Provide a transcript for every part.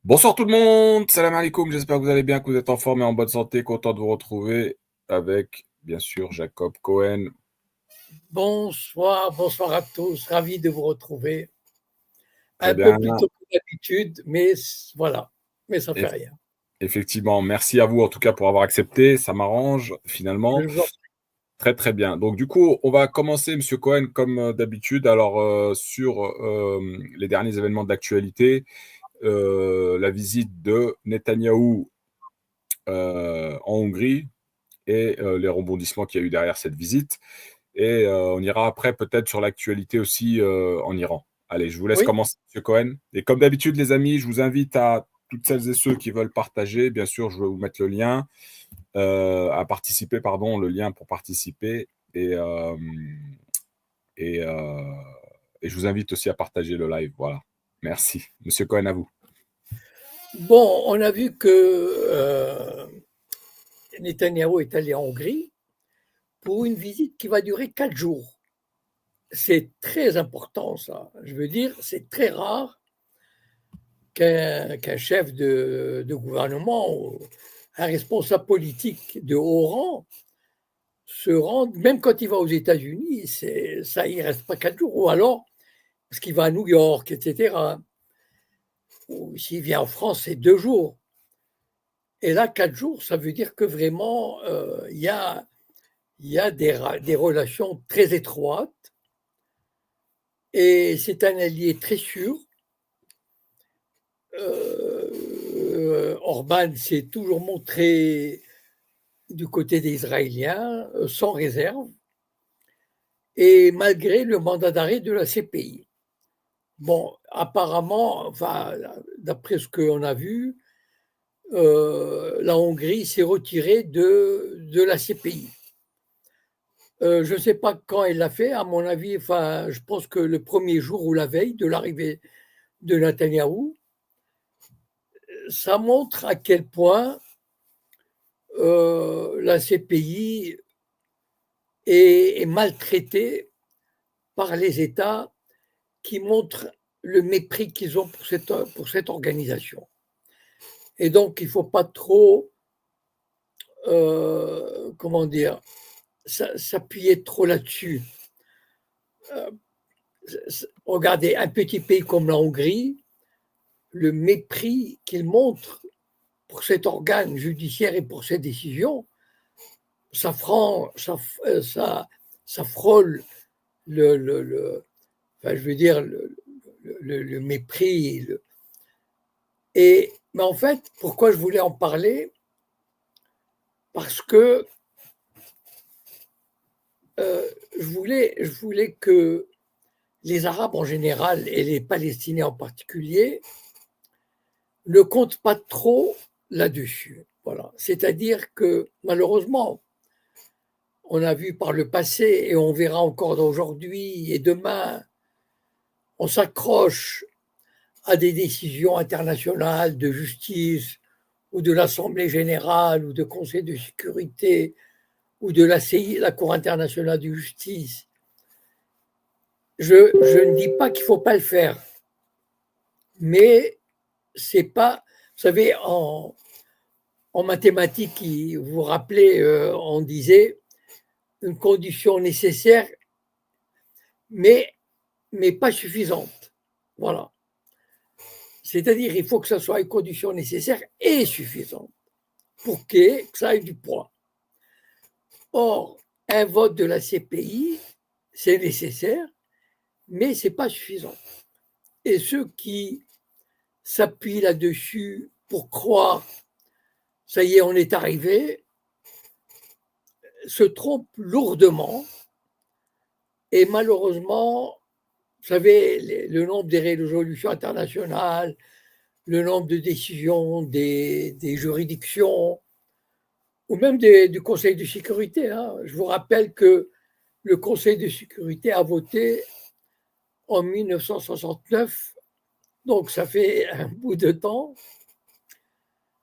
Bonsoir tout le monde, salam alaikum, j'espère que vous allez bien, que vous êtes en forme et en bonne santé, content de vous retrouver avec, bien sûr, Jacob Cohen. Bonsoir, bonsoir à tous, ravi de vous retrouver. Très Un peu bien, plus tôt que d'habitude, mais voilà, mais ça fait Eff- rien. effectivement, merci à vous en tout cas pour avoir accepté, ça m'arrange Je finalement. vous en- Très très bien. Donc du coup, on va commencer, Monsieur Cohen, comme d'habitude, alors sur les derniers événements de l'actualité, la visite de Netanyahou en Hongrie et les rebondissements qu'il y a eu derrière cette visite. Et on ira après peut-être sur l'actualité aussi en Iran. Allez, je vous laisse Oui, commencer, Monsieur Cohen. Et comme d'habitude, les amis, je vous invite à toutes celles et ceux qui veulent partager, bien sûr, je vais vous mettre le lien, à participer, pardon, le lien pour participer. Et, euh, et je vous invite aussi à partager le live. Voilà. Merci. Monsieur Cohen, à vous. bon, on a vu que Netanyahou est allé en Hongrie pour une visite qui va durer 4 jours. C'est très important, ça. Je veux dire, c'est très rare qu'un chef de gouvernement ou un responsable politique de haut rang se rende, même quand il va aux États-Unis, ça, il reste pas 4 jours, ou alors parce qu'il va à New York, etc. Ou s'il vient en France, c'est 2 jours. Et là, 4 jours, ça veut dire que vraiment, il y a des relations très étroites et c'est un allié très sûr. Orban s'est toujours montré du côté des Israéliens, sans réserve, et malgré le mandat d'arrêt de la CPI. Bon, apparemment, enfin, d'après ce qu'on a vu, la Hongrie s'est retirée de la CPI. Je ne sais pas quand elle l'a fait, à mon avis, enfin, je pense que le premier jour ou la veille de l'arrivée de Netanyahou, ça montre à quel point la CPI est maltraitée par les États qui montrent le mépris qu'ils ont pour cette organisation. Et donc, il ne faut pas trop, comment dire, s'appuyer trop là-dessus. Euh, Regardez, un petit pays comme la Hongrie, le mépris qu'il montre pour cet organe judiciaire et pour ses décisions, ça, ça frôle enfin, je veux dire, le mépris. Mais en fait, pourquoi je voulais en parler? Parce que je voulais que les Arabes en général et les Palestiniens en particulier ne comptent pas trop là-dessus. Voilà. C'est-à-dire que malheureusement, on a vu par le passé et on verra encore aujourd'hui et demain, on s'accroche à des décisions internationales de justice ou de l'Assemblée générale ou de Conseil de sécurité ou de la CI, la Cour internationale de justice. Je ne dis pas qu'il ne faut pas le faire, mais c'est pas, vous savez, en mathématiques, vous vous rappelez, on disait une condition nécessaire, mais, mais pas suffisante. Voilà. C'est-à-dire qu'il faut que ça soit une condition nécessaire et suffisante pour que ça ait du poids. Or, un vote de la CPI, c'est nécessaire, mais ce n'est pas suffisant. Et ceux qui s'appuient là-dessus pour croire, ça y est, on est arrivé, se trompent lourdement. Et malheureusement, vous savez, le nombre des résolutions internationales, le nombre de décisions des juridictions, ou même du Conseil de sécurité. Hein. Je vous rappelle que le Conseil de sécurité a voté en 1969, donc ça fait un bout de temps,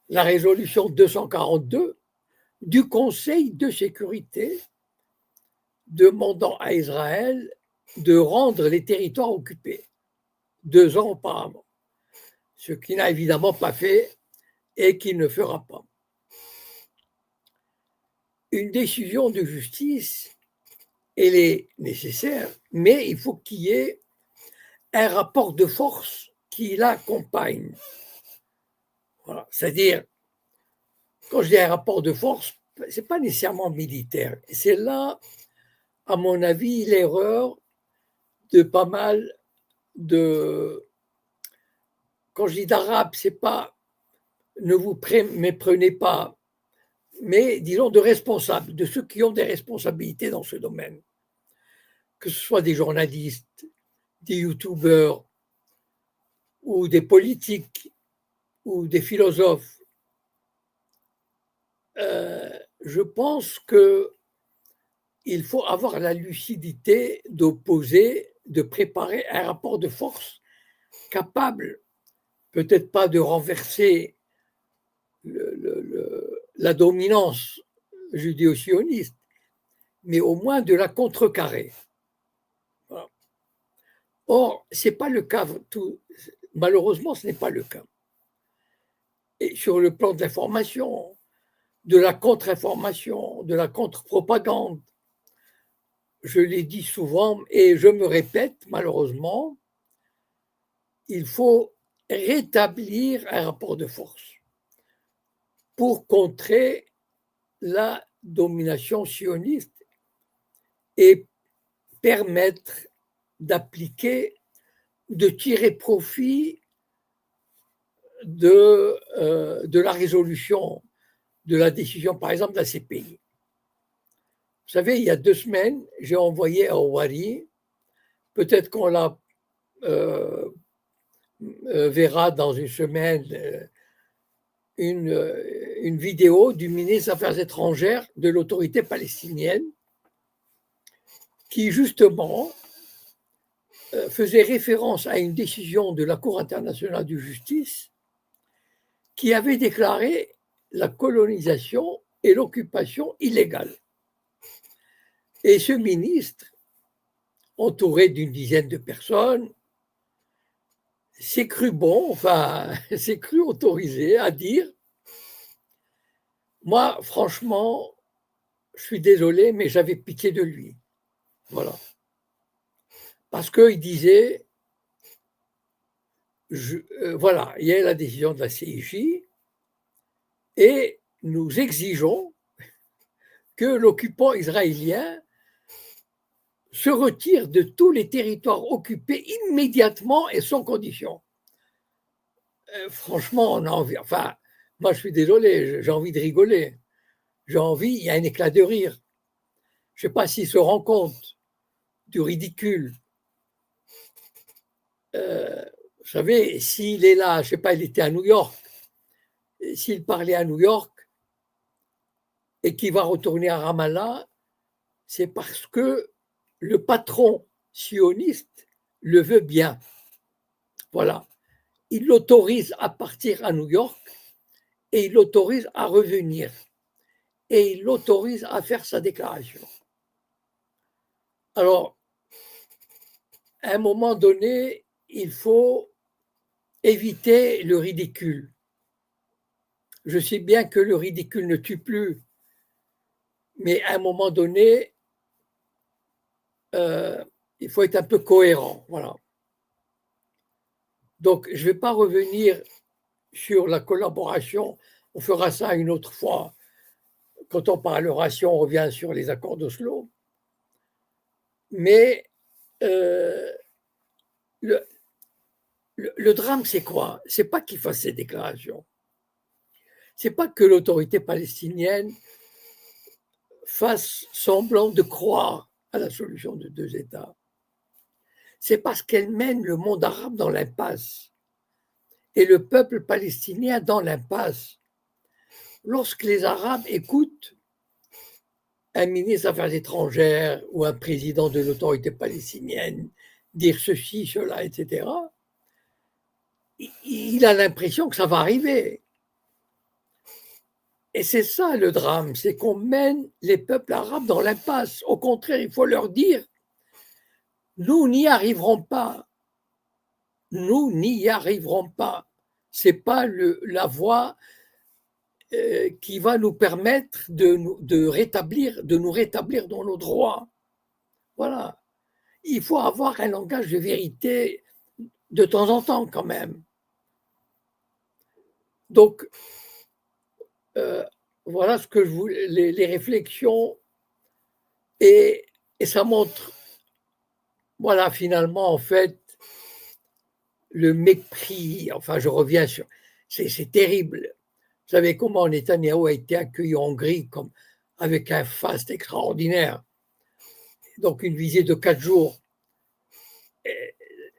la résolution 242 du Conseil de sécurité demandant à Israël de rendre les territoires occupés 2 ans auparavant. ce qu'il n'a évidemment pas fait et qu'il ne fera pas. Une décision de justice, elle est nécessaire, mais il faut qu'il y ait un rapport de force qui l'accompagne. Voilà. C'est-à-dire, quand je dis un rapport de force, ce n'est pas nécessairement militaire. C'est là, à mon avis, l'erreur de pas mal de... Quand je dis d'Arabes, c'est pas ne vous méprenez pas, mais disons de responsables, de ceux qui ont des responsabilités dans ce domaine, que ce soit des journalistes, des youtubeurs, ou des politiques, ou des philosophes. Je pense qu'il faut avoir la lucidité d'opposer, de préparer un rapport de force capable, peut-être pas de renverser la dominance judéo-sioniste, mais au moins de la contrecarrer. Voilà. Or, ce n'est pas le cas, malheureusement, ce n'est pas le cas. Et sur le plan de l'information, de la contre-information, de la contre-propagande, je l'ai dit souvent et je me répète malheureusement, il faut rétablir un rapport de force pour contrer la domination sioniste et permettre d'appliquer, de tirer profit de la résolution de la décision, par exemple, de la CPI. Vous savez, il y a 2 semaines, j'ai envoyé à Ouari, peut-être qu'on la verra dans une semaine, une vidéo du ministre des Affaires étrangères de l'autorité palestinienne qui, justement, faisait référence à une décision de la Cour internationale de justice qui avait déclaré la colonisation et l'occupation illégale. Et ce ministre, entouré d'une dizaine de personnes, s'est cru s'est cru autorisé à dire « Moi, franchement, je suis désolé, mais j'avais pitié de lui. » Voilà. Parce qu'il disait voilà, il y a la décision de la CIJ et nous exigeons que l'occupant israélien se retire de tous les territoires occupés immédiatement et sans condition. Franchement, on a envie, moi je suis désolé, j'ai envie de rigoler. Il y a un éclat de rire. Je ne sais pas s'il se rend compte du ridicule. Vous savez, s'il est là, je ne sais pas, il était à New York, s'il parlait à New York et qu'il va retourner à Ramallah, c'est parce que le patron sioniste le veut bien. Voilà. Il l'autorise à partir à New York et il l'autorise à revenir. Et il l'autorise à faire sa déclaration. Alors, à un moment donné, il faut éviter le ridicule. Je sais bien que le ridicule ne tue plus, mais à un moment donné, il faut être un peu cohérent. Voilà. Donc, je ne vais pas revenir sur la collaboration. On fera ça une autre fois. Quand on parlera, si on revient sur les accords d'Oslo. Mais le drame, c'est quoi? C'est pas qu'il fasse ces déclarations. C'est pas que l'autorité palestinienne fasse semblant de croire à la solution de 2 États. C'est parce qu'elle mène le monde arabe dans l'impasse et le peuple palestinien dans l'impasse. Lorsque les Arabes écoutent un ministre des Affaires étrangères ou un président de l'autorité palestinienne dire ceci, cela, etc., il a l'impression que ça va arriver. Et c'est ça le drame, c'est qu'on mène les peuples arabes dans l'impasse. Au contraire, il faut leur dire, nous n'y arriverons pas. Nous n'y arriverons pas. c'est pas la voie qui va nous permettre de nous rétablir dans nos droits. Voilà. Il faut avoir un langage de vérité de temps en temps quand même. Donc, voilà ce que je voulais, les réflexions, et ça montre, voilà, finalement, en fait, le mépris. Enfin, je reviens sur, c'est terrible. Vous savez comment Netanyahou a été accueilli en Hongrie comme avec un faste extraordinaire. Donc, une visite de 4 jours.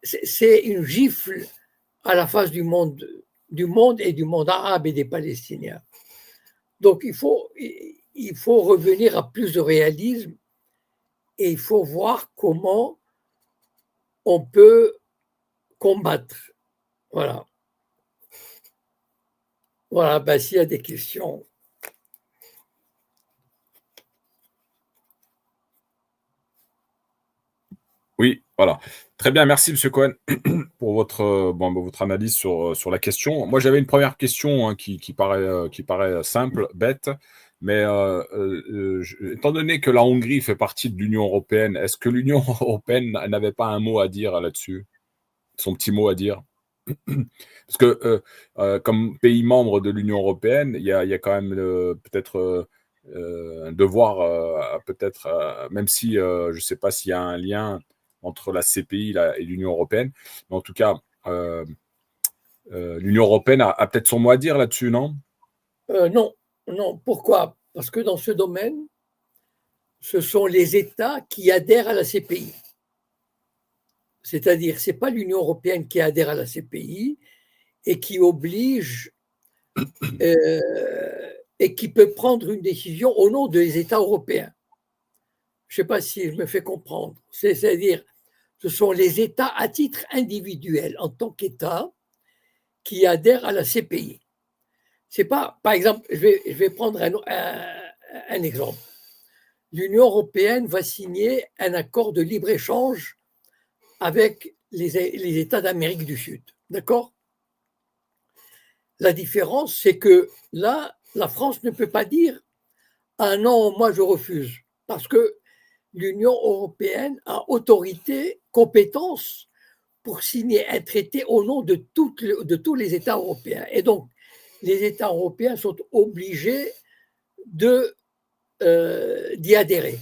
C'est une gifle à la face du monde et du monde arabe et des Palestiniens. Donc, il faut revenir à plus de réalisme et il faut voir comment on peut combattre. Voilà. Voilà, ben, s'il y a des questions. Oui, voilà. Très bien, merci Monsieur Cohen pour votre analyse sur la question. Moi, j'avais une première question hein, qui paraît simple, bête, mais étant donné que la Hongrie fait partie de l'Union européenne, est-ce que l'Union européenne n'avait pas un mot à dire là-dessus, son petit mot à dire? Parce que comme pays membre de l'Union européenne, il y a quand même peut-être un devoir, peut-être, même si je ne sais pas s'il y a un lien entre la CPI et l'Union européenne, mais en tout cas, l'Union européenne a peut-être son mot à dire là-dessus, non? Non, non. Pourquoi? Parce que dans ce domaine, ce sont les États qui adhèrent à la CPI. C'est-à-dire, ce n'est pas l'Union européenne qui adhère à la CPI et qui oblige et qui peut prendre une décision au nom des États européens. Je ne sais pas si je me fais comprendre. C'est-à-dire, ce sont les États à titre individuel, en tant qu'État, qui adhèrent à la CPI. C'est pas, par exemple, je vais prendre un exemple. L'Union européenne va signer un accord de libre-échange avec les États d'Amérique du Sud. D'accord? La différence, c'est que là, la France ne peut pas dire ah non, moi je refuse, parce que l'Union européenne a autorité, compétence pour signer un traité au nom de tous les États européens. Et donc, les États européens sont obligés d'y adhérer.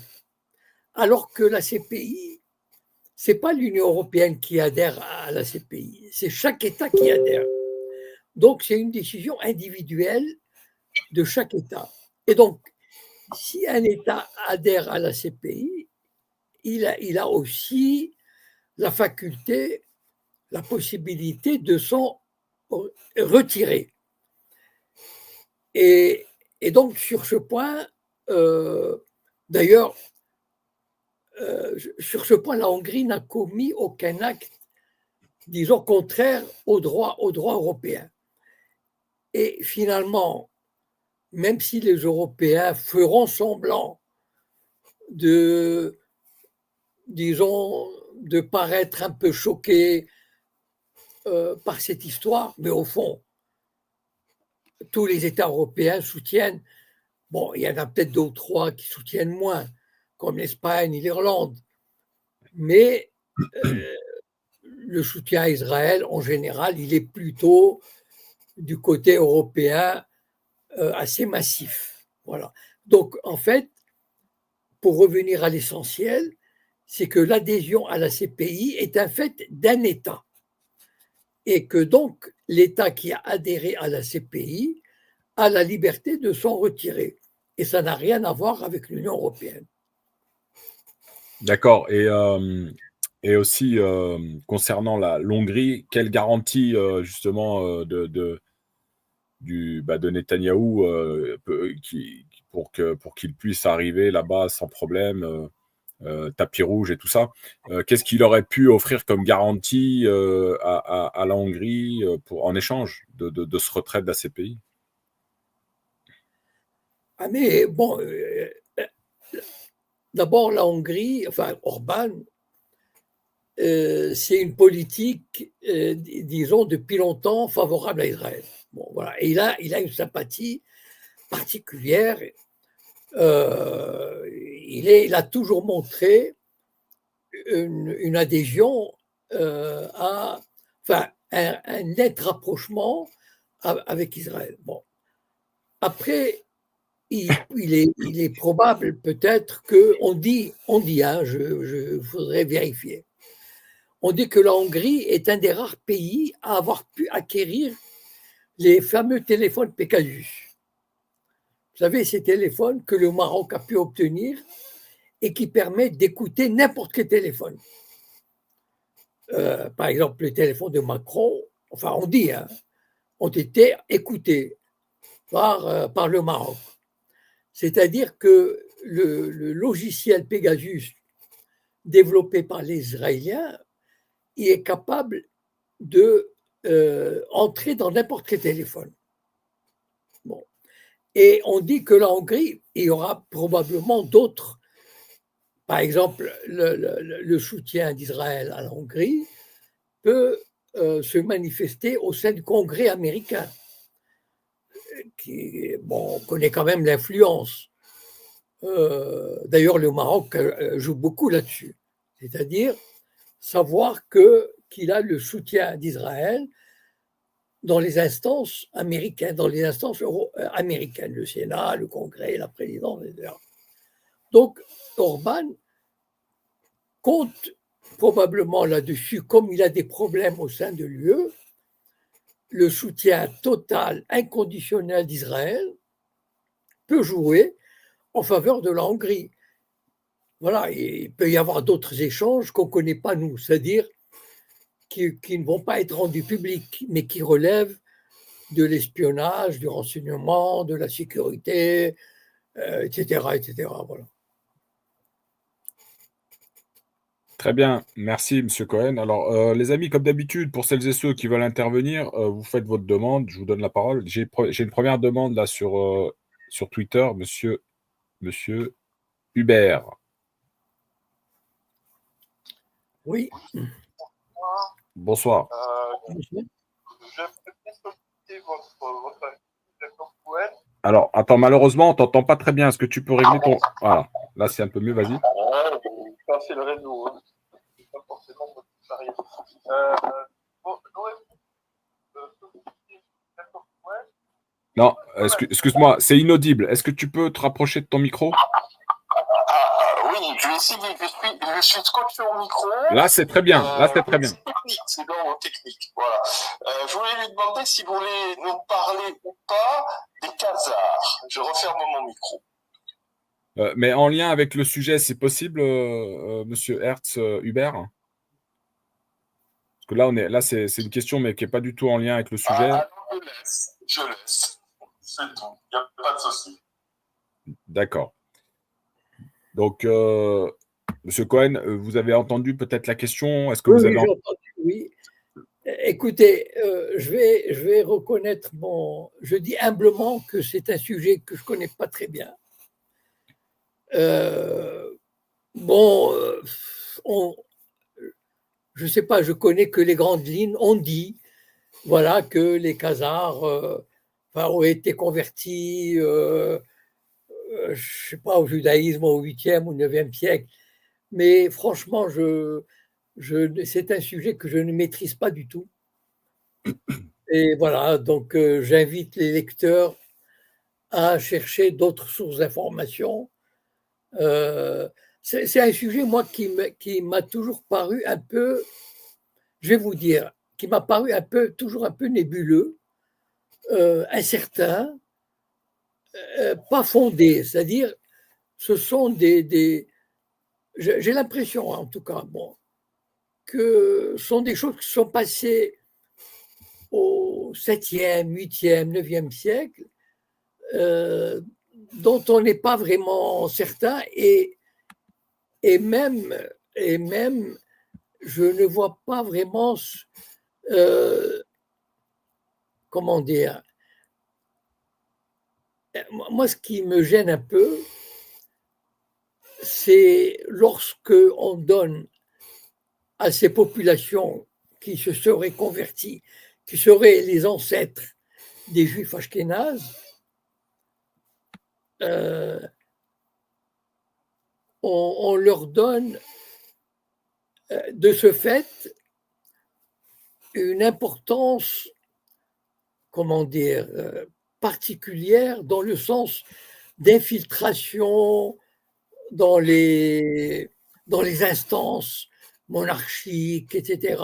Alors que la CPI, ce n'est pas l'Union européenne qui adhère à la CPI, c'est chaque État qui adhère. Donc, c'est une décision individuelle de chaque État. Et donc, si un État adhère à la CPI, il a aussi la faculté, la possibilité de s'en retirer. Et donc, sur ce point, d'ailleurs, sur ce point, la Hongrie n'a commis aucun acte, disons, contraire au droit européen. Et finalement, même si les Européens feront semblant de, disons, de paraître un peu choqués par cette histoire, mais au fond, tous les États européens soutiennent, bon, il y en a peut-être 2 ou 3 qui soutiennent moins, comme l'Espagne et l'Irlande, mais le soutien à Israël, en général, il est plutôt du côté européen assez massif. Voilà. Donc, en fait, pour revenir à l'essentiel, c'est que l'adhésion à la CPI est un fait d'un État. Et que donc, l'État qui a adhéré à la CPI a la liberté de s'en retirer. Et ça n'a rien à voir avec l'Union européenne. D'accord. Et aussi, concernant la l'Hongrie, quelle garantie, justement, de Netanyahou pour qu'il puisse arriver là-bas sans problème, tapis rouge et tout ça. Qu'est-ce qu'il aurait pu offrir comme garantie à la Hongrie en échange de ce retrait de la CPI? Ah mais bon, d'abord la Hongrie, enfin Orban, c'est une politique, disons, depuis longtemps favorable à Israël. Bon, voilà. Et il a une sympathie particulière. Il a toujours montré une adhésion enfin, un net rapprochement avec Israël. Bon. Après, il est probable peut-être qu'on dit, je voudrais vérifier, on dit que la Hongrie est un des rares pays à avoir pu acquérir les fameux téléphones Pegasus. Vous savez, ces téléphones que le Maroc a pu obtenir et qui permettent d'écouter n'importe quel téléphone. Par exemple, les téléphones de Macron, enfin on dit, ont été écoutés par le Maroc. C'est-à-dire que le logiciel Pegasus développé par les Israéliens, il est capable de entrer dans n'importe quel téléphone. Bon. Et on dit que la Hongrie, il y aura probablement d'autres. Par exemple, le soutien d'Israël à la Hongrie peut se manifester au sein du Congrès américain, qui, bon, on connaît quand même l'influence. D'ailleurs, le Maroc joue beaucoup là-dessus, c'est-à-dire savoir qu'il a le soutien d'Israël dans les instances américaines, dans les instances américaines, le Sénat, le Congrès, la présidence, etc. Donc, Orban compte probablement là-dessus, comme il a des problèmes au sein de l'UE, le soutien total, inconditionnel d'Israël peut jouer en faveur de la Hongrie. Voilà, il peut y avoir d'autres échanges qu'on ne connaît pas nous, c'est-à-dire qui ne vont pas être rendus publics, mais qui relèvent de l'espionnage, du renseignement, de la sécurité, etc., etc. Voilà. Très bien, merci Monsieur Cohen. Alors, les amis, comme d'habitude, pour celles et ceux qui veulent intervenir, vous faites votre demande, je vous donne la parole. J'ai une première demande là sur Twitter, Monsieur Hubert. Oui. Bonsoir. Alors, attends, malheureusement, on t'entend pas très bien. Est-ce que tu peux régler ton... Voilà, là c'est un peu mieux, vas-y. C'est le réseau. Pas forcément Non, excuse-moi, c'est inaudible. Est-ce que tu peux te rapprocher de ton micro? Oui, je vais essayer. Je suis scotché au micro. Là, c'est très bien. Là, c'est très bien. C'est technique, c'est vraiment technique. Voilà. Je voulais lui demander si vous voulez nous parler ou pas des Khazars. Je referme mon micro. Mais en lien avec le sujet, c'est possible, Monsieur Hertz, Hubert? Parce que là, c'est une question, mais qui n'est pas du tout en lien avec le sujet. Je laisse. C'est tout. Il n'y a pas de souci. D'accord. Donc, Monsieur Cohen, vous avez entendu peut-être la question? Est-ce que vous avez j'ai entendu, oui. Écoutez, je vais reconnaître je dis humblement que c'est un sujet que je ne connais pas très bien. Je ne sais pas, je connais que les grandes lignes. On dit, voilà, que les Khazars ont été convertis, je ne sais pas, au judaïsme au 8e ou 9e siècle. Mais franchement, c'est un sujet que je ne maîtrise pas du tout. Et voilà, donc j'invite les lecteurs à chercher d'autres sources d'informations. C'est un sujet, moi, qui m'a toujours paru un peu, je vais vous dire, qui m'a paru toujours un peu nébuleux, incertain, pas fondé. C'est-à-dire, ce sont j'ai l'impression, en tout cas, que ce sont des choses qui sont passées au 7e, 8e, 9e siècle, dont on n'est pas vraiment certain, et même, je ne vois pas vraiment, comment dire, moi ce qui me gêne un peu, c'est lorsque on donne à ces populations qui se seraient converties, qui seraient les ancêtres des Juifs ashkénazes, on leur donne de ce fait une importance, comment dire, particulière dans le sens d'infiltration dans les instances monarchiques, etc.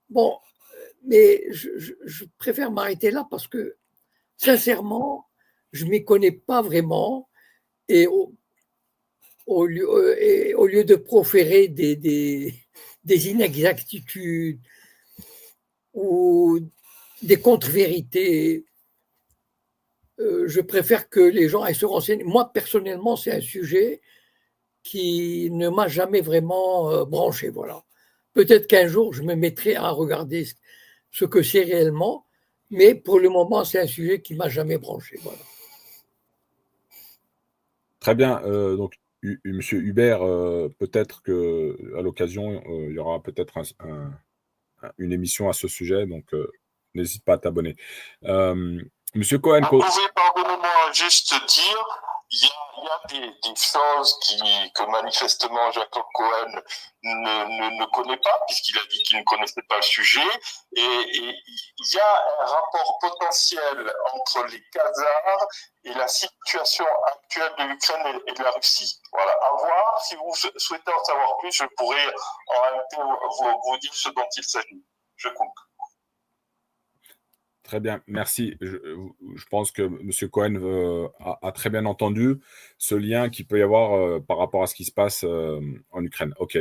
Bon, mais je préfère m'arrêter là parce que, sincèrement, je ne m'y connais pas vraiment et au lieu de proférer des inexactitudes ou des contre-vérités, je préfère que les gens aillent se renseigner. Moi, personnellement, c'est un sujet qui ne m'a jamais vraiment branché. Voilà. Peut-être qu'un jour, je me mettrai à regarder ce que c'est réellement, mais pour le moment, c'est un sujet qui ne m'a jamais branché. Voilà. Très bien. Donc, Monsieur Hubert, peut-être que à l'occasion, il y aura peut-être une émission à ce sujet, donc n'hésite pas à t'abonner. Monsieur Cohen. Vous pouvez, pardonnez-moi, juste dire, il y a des choses que manifestement Jacob Cohen ne connaît pas, puisqu'il a dit qu'il ne connaissait pas le sujet, et il y a un rapport potentiel entre les Khazars et la situation actuelle de l'Ukraine et de la Russie. Voilà, à voir. Si vous souhaitez en savoir plus, je pourrais en réalité vous dire ce dont il s'agit. Je coupe. Très bien, merci. Je pense que M. Cohen a très bien entendu ce lien qu'il peut y avoir par rapport à ce qui se passe en Ukraine. OK.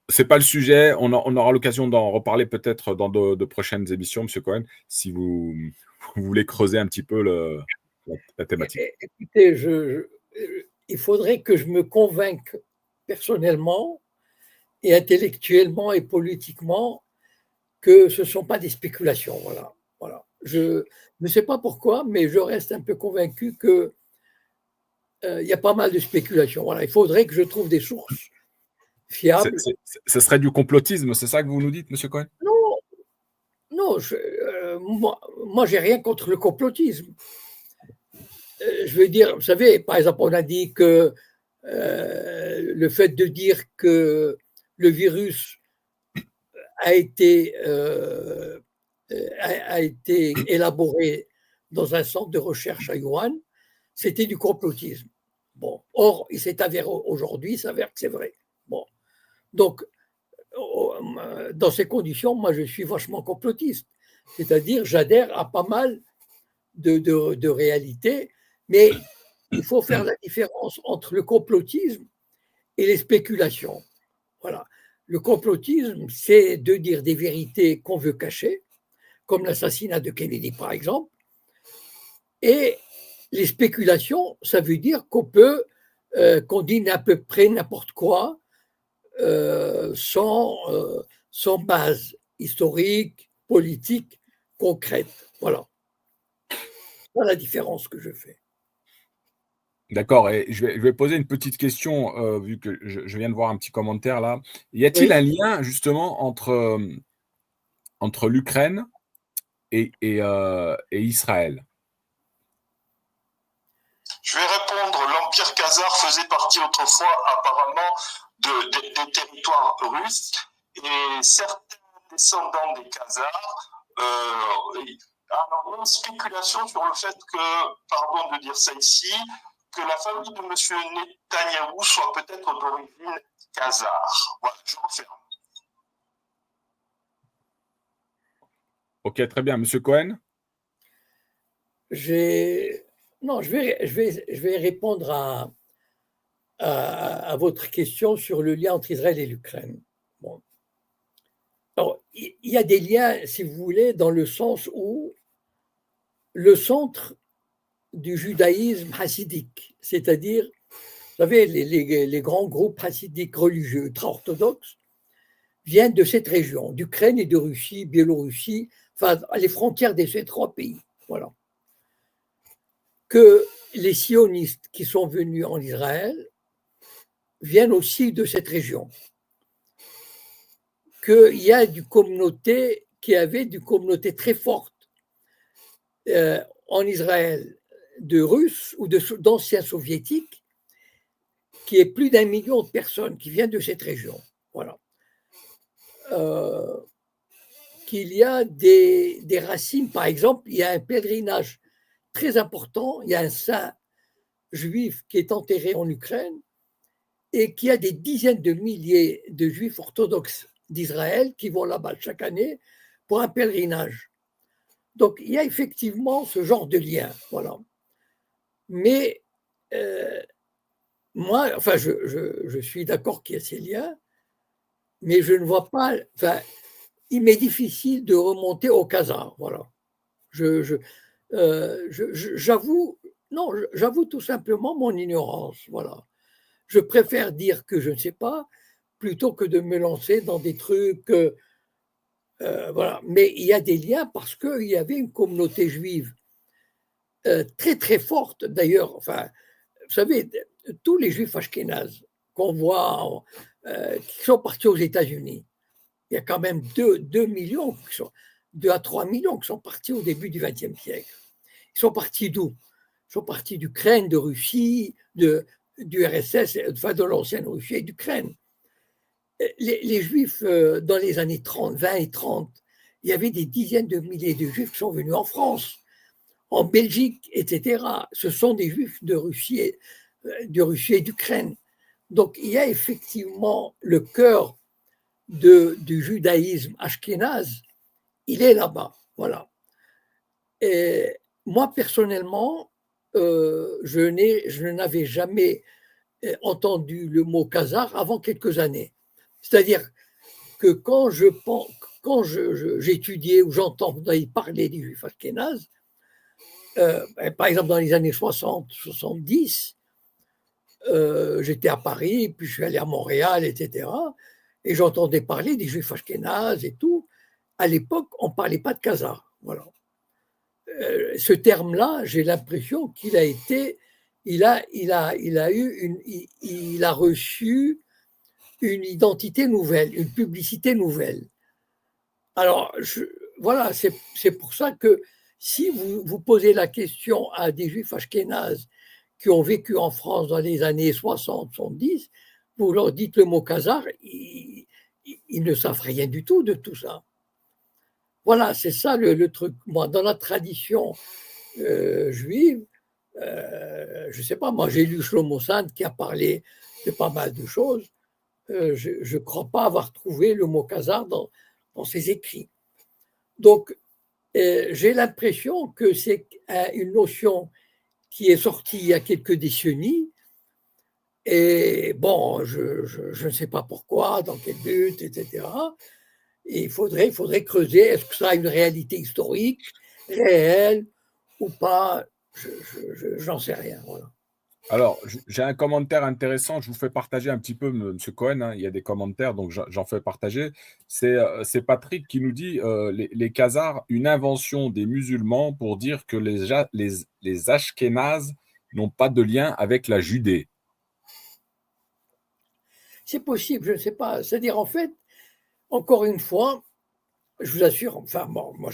C'est pas le sujet. On aura l'occasion d'en reparler peut-être dans de prochaines émissions, M. Cohen, si vous voulez creuser un petit peu la thématique. Écoutez, il faudrait que je me convainque personnellement et intellectuellement et politiquement que ce ne sont pas des spéculations. Voilà. Je ne sais pas pourquoi, mais je reste un peu convaincu qu'il y a pas mal de spéculations. Voilà. Il faudrait que je trouve des sources fiables. Ce serait du complotisme, c'est ça que vous nous dites, M. Cohen? Non, moi j'ai rien contre le complotisme. Je veux dire, vous savez, par exemple, on a dit que le fait de dire que le virus a été élaboré dans un centre de recherche à Wuhan, c'était du complotisme. Bon, or, il s'est avéré aujourd'hui, il s'avère que c'est vrai. Bon, donc, dans ces conditions, moi, je suis vachement complotiste. C'est-à-dire, j'adhère à pas mal de réalités, mais il faut faire la différence entre le complotisme et les spéculations. Voilà. Le complotisme, c'est de dire des vérités qu'on veut cacher, comme l'assassinat de Kennedy, par exemple. Et les spéculations, ça veut dire qu'on dit à peu près n'importe quoi sans base historique, politique, concrète. Voilà. C'est la différence que je fais. D'accord, et je vais poser une petite question, vu que je viens de voir un petit commentaire là. Y a-t-il Oui. un lien justement entre l'Ukraine et Israël? Je vais répondre, l'Empire khazar faisait partie autrefois apparemment des territoires russes et certains descendants des Khazars, alors il y a une spéculation sur le fait que, pardon de dire ça ici, que la famille de M. Netanyahou soit peut-être d'origine khazare. Voilà, je referme. Ok, très bien. Monsieur Cohen? Non, je vais répondre à votre question sur le lien entre Israël et l'Ukraine. Bon. Alors, il y a des liens, si vous voulez, dans le sens où le centre du judaïsme hassidique, c'est-à-dire, vous savez, les grands groupes hassidiques religieux ultra-orthodoxes, viennent de cette région, d'Ukraine et de Russie, Biélorussie, enfin, les frontières de ces trois pays. Voilà. Que les sionistes qui sont venus en Israël viennent aussi de cette région. qu'il y a du communauté qui avait une communauté très forte en Israël de Russes ou d'anciens soviétiques, qui est plus d'1 million de personnes qui viennent de cette région. Voilà. Qu'il y a des racines, par exemple, il y a un pèlerinage très important, il y a un saint juif qui est enterré en Ukraine et qui a des dizaines de milliers de juifs orthodoxes d'Israël qui vont là-bas chaque année pour un pèlerinage. Donc il y a effectivement ce genre de lien, voilà. Mais moi, enfin, je suis d'accord qu'il y a ces liens, mais je ne vois pas, enfin, il m'est difficile de remonter au Khazar, voilà. J'avoue, non, j'avoue tout simplement mon ignorance, voilà. Je préfère dire que je ne sais pas plutôt que de me lancer dans des trucs, voilà. Mais il y a des liens parce qu'il y avait une communauté juive très très forte. D'ailleurs, enfin, vous savez, tous les juifs ashkénazes qu'on voit, qui sont partis aux États-Unis, il y a quand même 2 millions, 2 à 3 millions qui sont partis au début du XXe siècle. Ils sont partis d'où? Ils sont partis d'Ukraine, de Russie, du RSS, enfin de l'ancienne Russie et d'Ukraine. Les Juifs, dans les années 30, 20 et 30, il y avait des dizaines de milliers de Juifs qui sont venus en France, en Belgique, etc. Ce sont des Juifs de Russie et d'Ukraine. Donc il y a effectivement le cœur du judaïsme ashkénaze, il est là-bas. Voilà. Et moi, personnellement, je n'avais jamais entendu le mot khazar avant quelques années. C'est-à-dire que quand j'étudiais ou j'entendais parler des juifs ashkénazes, par exemple dans les années 60, 70, j'étais à Paris, puis je suis allé à Montréal, etc. Et j'entendais parler des juifs ashkénazes et tout. À l'époque, on ne parlait pas de khazar. Voilà. Ce terme-là, j'ai l'impression qu'il a été, il a reçu une identité nouvelle, une publicité nouvelle. Alors, voilà, c'est pour ça que si vous posez la question à des juifs ashkénazes qui ont vécu en France dans les années 60, 70, vous leur dites le mot khazar, ils ne savent rien du tout de tout ça. Voilà, c'est ça le truc. Moi, dans la tradition juive, je ne sais pas, moi j'ai lu Shlomo Sand qui a parlé de pas mal de choses. Je ne crois pas avoir trouvé le mot khazar dans ses écrits. Donc, j'ai l'impression que c'est une notion qui est sortie il y a quelques décennies. Et bon, je ne sais pas pourquoi, dans quel but, etc. Et il faudrait creuser, est-ce que ça a une réalité historique, réelle ou pas, j'en sais rien. Voilà. Alors, j'ai un commentaire intéressant, je vous fais partager un petit peu, M. Cohen, hein, il y a des commentaires, donc j'en fais partager. C'est Patrick qui nous dit les Khazars, une invention des musulmans pour dire que les Ashkénazes n'ont pas de lien avec la Judée. C'est possible, je ne sais pas. C'est-à-dire, en fait, encore une fois, je vous assure, enfin, bon, moi,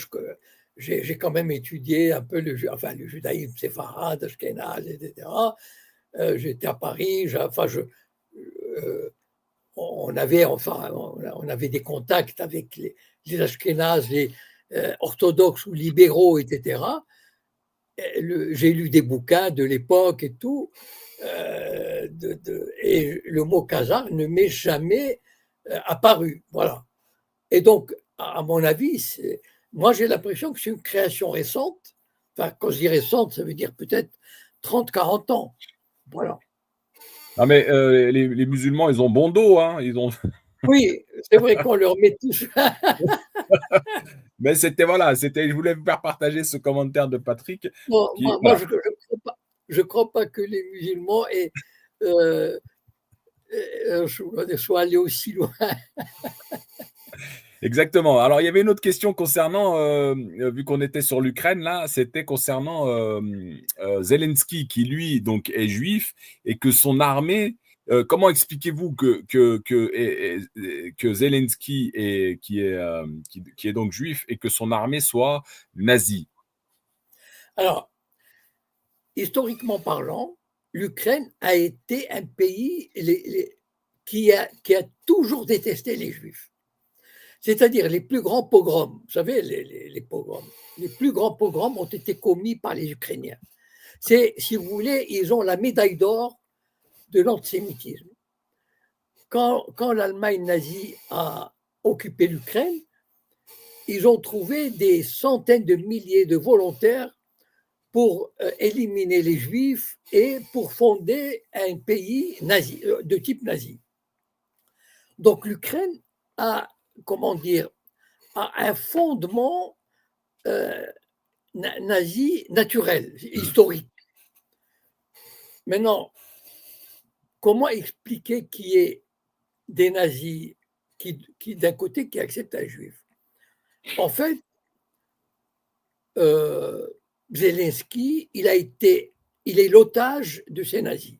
j'ai quand même étudié un peu le judaïsme séfarade, ashkénaze, etc. J'étais à Paris, on avait des contacts avec les ashkénazes, les orthodoxes ou libéraux, etc. J'ai lu des bouquins de l'époque et tout, et le mot khazar ne m'est jamais apparu. Voilà. Et donc, à mon avis, moi j'ai l'impression que c'est une création récente. Enfin, quand je dis récente, ça veut dire peut-être 30, 40 ans. Voilà. Ah, mais les musulmans, ils ont bon dos, hein, ils ont. Oui, c'est vrai qu'on leur met tout ça. Mais je voulais vous faire partager ce commentaire de Patrick. Bon, Qui, moi voilà. je crois pas que les musulmans soient allés aussi loin. Exactement. Alors, il y avait une autre question concernant, vu qu'on était sur l'Ukraine, là, c'était concernant Zelensky, qui lui, donc, est juif, et que son armée comment expliquez-vous que Zelensky qui est donc juif et que son armée soit nazie? Alors, historiquement parlant, l'Ukraine a été un pays qui a toujours détesté les Juifs. C'est-à-dire les plus grands pogroms, vous savez, les pogroms, les plus grands pogroms ont été commis par les Ukrainiens. C'est, si vous voulez, ils ont la médaille d'or de l'antisémitisme. Quand l'Allemagne nazie a occupé l'Ukraine, ils ont trouvé des centaines de milliers de volontaires pour éliminer les Juifs et pour fonder un pays nazi, de type nazi. Donc l'Ukraine a, comment dire, a un fondement nazi naturel, historique. Maintenant, comment expliquer qu'il y ait des nazis qui d'un côté, qui acceptent un juif? En fait, Zelensky, il est l'otage de ces nazis.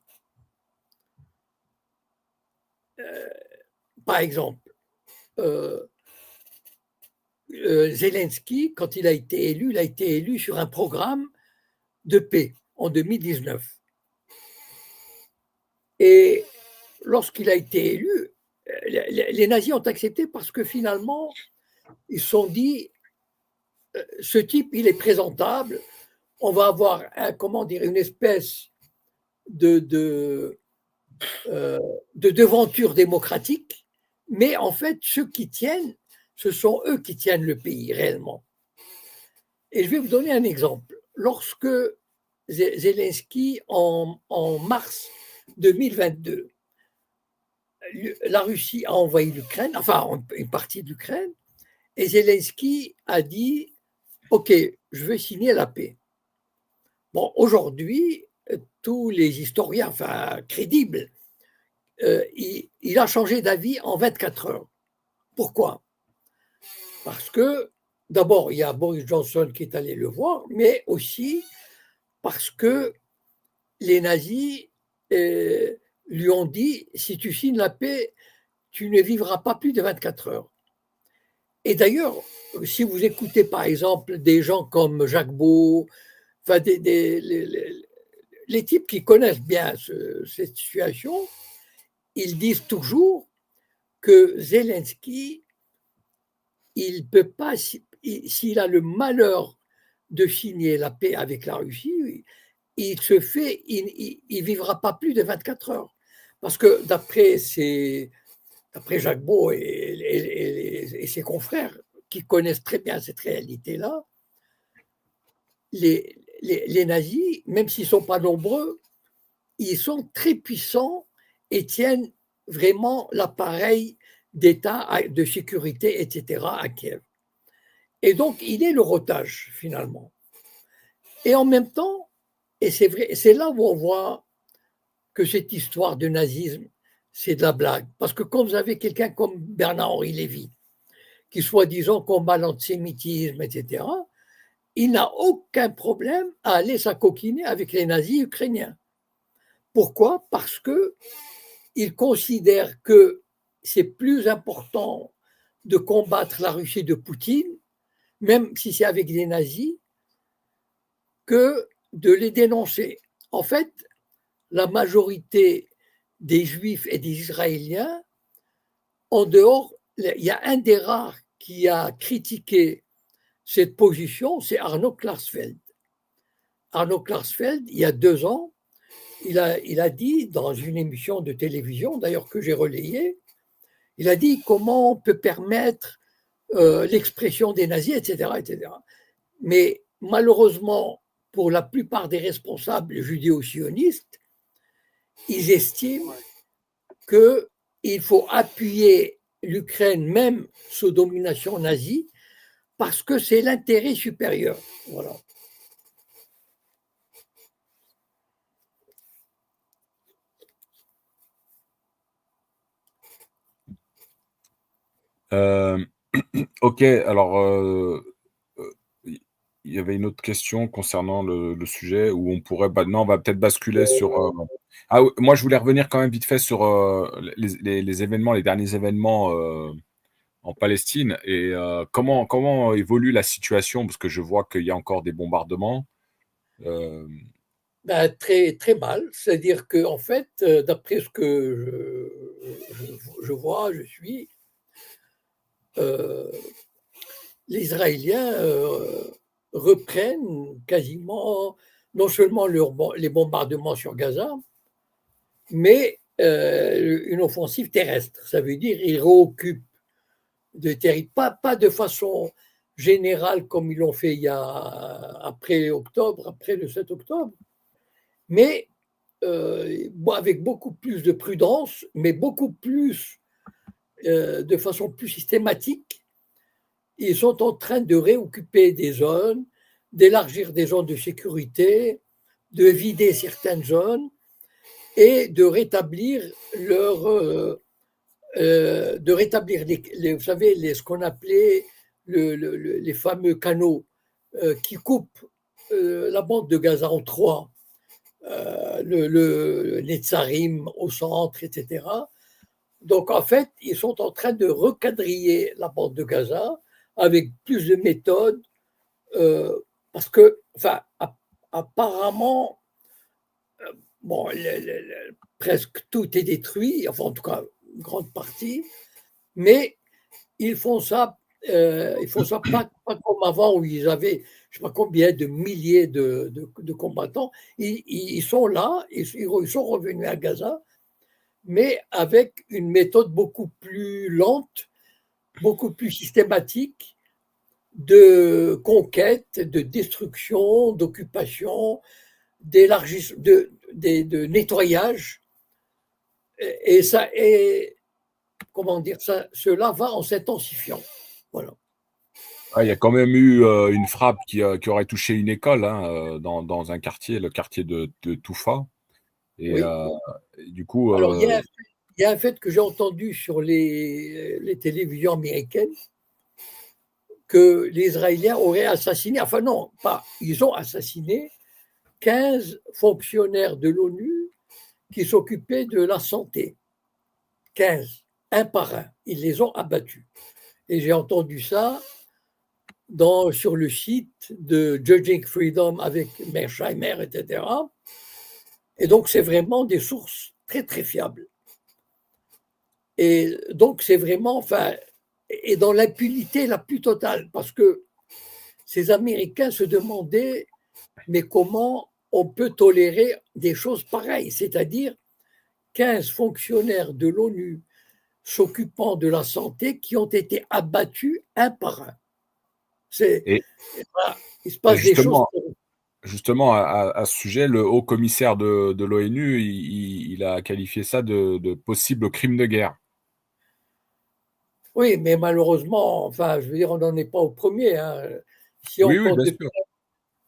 Par exemple, Zelensky, quand il a été élu sur un programme de paix en 2019. Et lorsqu'il a été élu, les nazis ont accepté parce que finalement, ils se sont dit, ce type, il est présentable, on va avoir une espèce de devanture démocratique, mais en fait, ceux qui tiennent, ce sont eux qui tiennent le pays réellement. Et je vais vous donner un exemple. Lorsque Zelensky, en mars 2022, la Russie a envahi l'Ukraine, enfin une partie de l'Ukraine, et Zelensky a dit « Ok, je vais signer la paix ». Bon, aujourd'hui, tous les historiens, enfin crédibles, il a changé d'avis en 24 heures. Pourquoi? Parce que, d'abord, il y a Boris Johnson qui est allé le voir, mais aussi parce que les nazis lui ont dit, si tu signes la paix, tu ne vivras pas plus de 24 heures. Et d'ailleurs, si vous écoutez par exemple des gens comme Jacques Beau, enfin les types qui connaissent bien cette situation, ils disent toujours que Zelensky, il peut pas, s'il a le malheur de signer la paix avec la Russie, il ne vivra pas plus de 24 heures. Parce que d'après Jacques Beau et ses confrères, qui connaissent très bien cette réalité-là, les nazis, même s'ils ne sont pas nombreux, ils sont très puissants et tiennent vraiment l'appareil d'État, de sécurité, etc., à Kiev. Et donc, il est le otage, finalement. Et en même temps, et c'est vrai, c'est là où on voit que cette histoire de nazisme, c'est de la blague. Parce que quand vous avez quelqu'un comme Bernard-Henri Lévy, qui soi-disant combat l'antisémitisme, etc., il n'a aucun problème à aller s'acoquiner avec les nazis ukrainiens. Pourquoi? Parce qu'il considère que c'est plus important de combattre la Russie de Poutine, même si c'est avec des nazis, que de les dénoncer. En fait, la majorité des Juifs et des Israéliens, en dehors, il y a un des rares qui a critiqué cette position, c'est Arnaud Klarsfeld. Arnaud Klarsfeld, il y a 2 ans, il a dit dans une émission de télévision, d'ailleurs que j'ai relayée, il a dit comment on peut permettre l'expression des nazis, etc., etc. Mais malheureusement, pour la plupart des responsables judéo-sionistes, ils estiment qu'il faut appuyer l'Ukraine même sous domination nazie parce que c'est l'intérêt supérieur. Voilà. Ok, alors il y avait une autre question concernant le sujet où on pourrait. Non, on va peut-être basculer sur. Ah, oui, moi, je voulais revenir quand même vite fait sur les événements, les derniers événements en Palestine et comment évolue la situation parce que je vois qu'il y a encore des bombardements. Ben, très, très mal. C'est-à-dire que, en fait, d'après ce que je vois, je suis, euh, les Israéliens reprennent quasiment non seulement les bombardements sur Gaza, mais une offensive terrestre. Ça veut dire qu'ils réoccupent de territoire, pas de façon générale comme ils l'ont fait après octobre, après le 7 octobre, mais avec beaucoup plus de prudence, mais beaucoup plus, de façon plus systématique. Ils sont en train de réoccuper des zones, d'élargir des zones de sécurité, de vider certaines zones et de rétablir vous savez, ce qu'on appelait les fameux canaux qui coupent la bande de Gaza en trois, le Netzarim au centre, etc. Donc, en fait, ils sont en train de recadrer la bande de Gaza avec plus de méthodes, parce que, enfin, apparemment, bon, presque tout est détruit, enfin, en tout cas, une grande partie, mais ils font ça pas comme avant où ils avaient, je ne sais pas combien de milliers de combattants. Ils sont là, ils sont revenus à Gaza, mais avec une méthode beaucoup plus lente, beaucoup plus systématique de conquête, de destruction, d'occupation, d'élargissement, de nettoyage. Et ça, comment dire ça, cela va en s'intensifiant. Voilà. Ah, il y a quand même eu une frappe qui aurait touché une école hein, dans un quartier, le quartier de Toufa. Et Oui. du coup, Alors, il y a un fait que j'ai entendu sur les télévisions américaines, que les Israéliens auraient assassiné, enfin non, pas, ils ont assassiné 15 fonctionnaires de l'ONU qui s'occupaient de la santé. 15, un par un. Ils les ont abattus. Et j'ai entendu ça sur le site de Judging Freedom avec Mersheimer, etc. Et donc, c'est vraiment des sources très, très fiables. Et donc, c'est vraiment, enfin, et dans l'impunité la plus totale, parce que ces Américains se demandaient, mais comment on peut tolérer des choses pareilles, c'est-à-dire 15 fonctionnaires de l'ONU s'occupant de la santé qui ont été abattus un par un. et, Voilà, il se et passe des choses. justement à ce sujet, le haut commissaire de l'ONU, il a qualifié ça de possible crime de guerre. Oui, mais malheureusement, enfin, je veux dire, on n'en est pas au premier. Hein. Si on Oui, oui, compte bien sûr.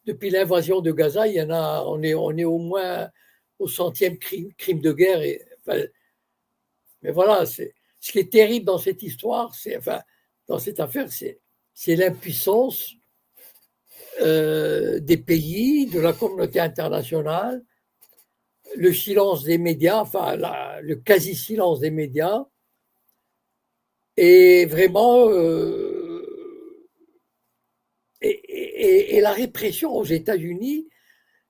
depuis l'invasion de Gaza, il y en a, on est au moins au centième crime de guerre. Enfin, mais voilà, ce qui est terrible dans cette histoire, enfin, dans cette affaire, c'est l'impuissance des pays, de la communauté internationale, le silence des médias, enfin, le quasi-silence des médias, et vraiment, et la répression aux États-Unis,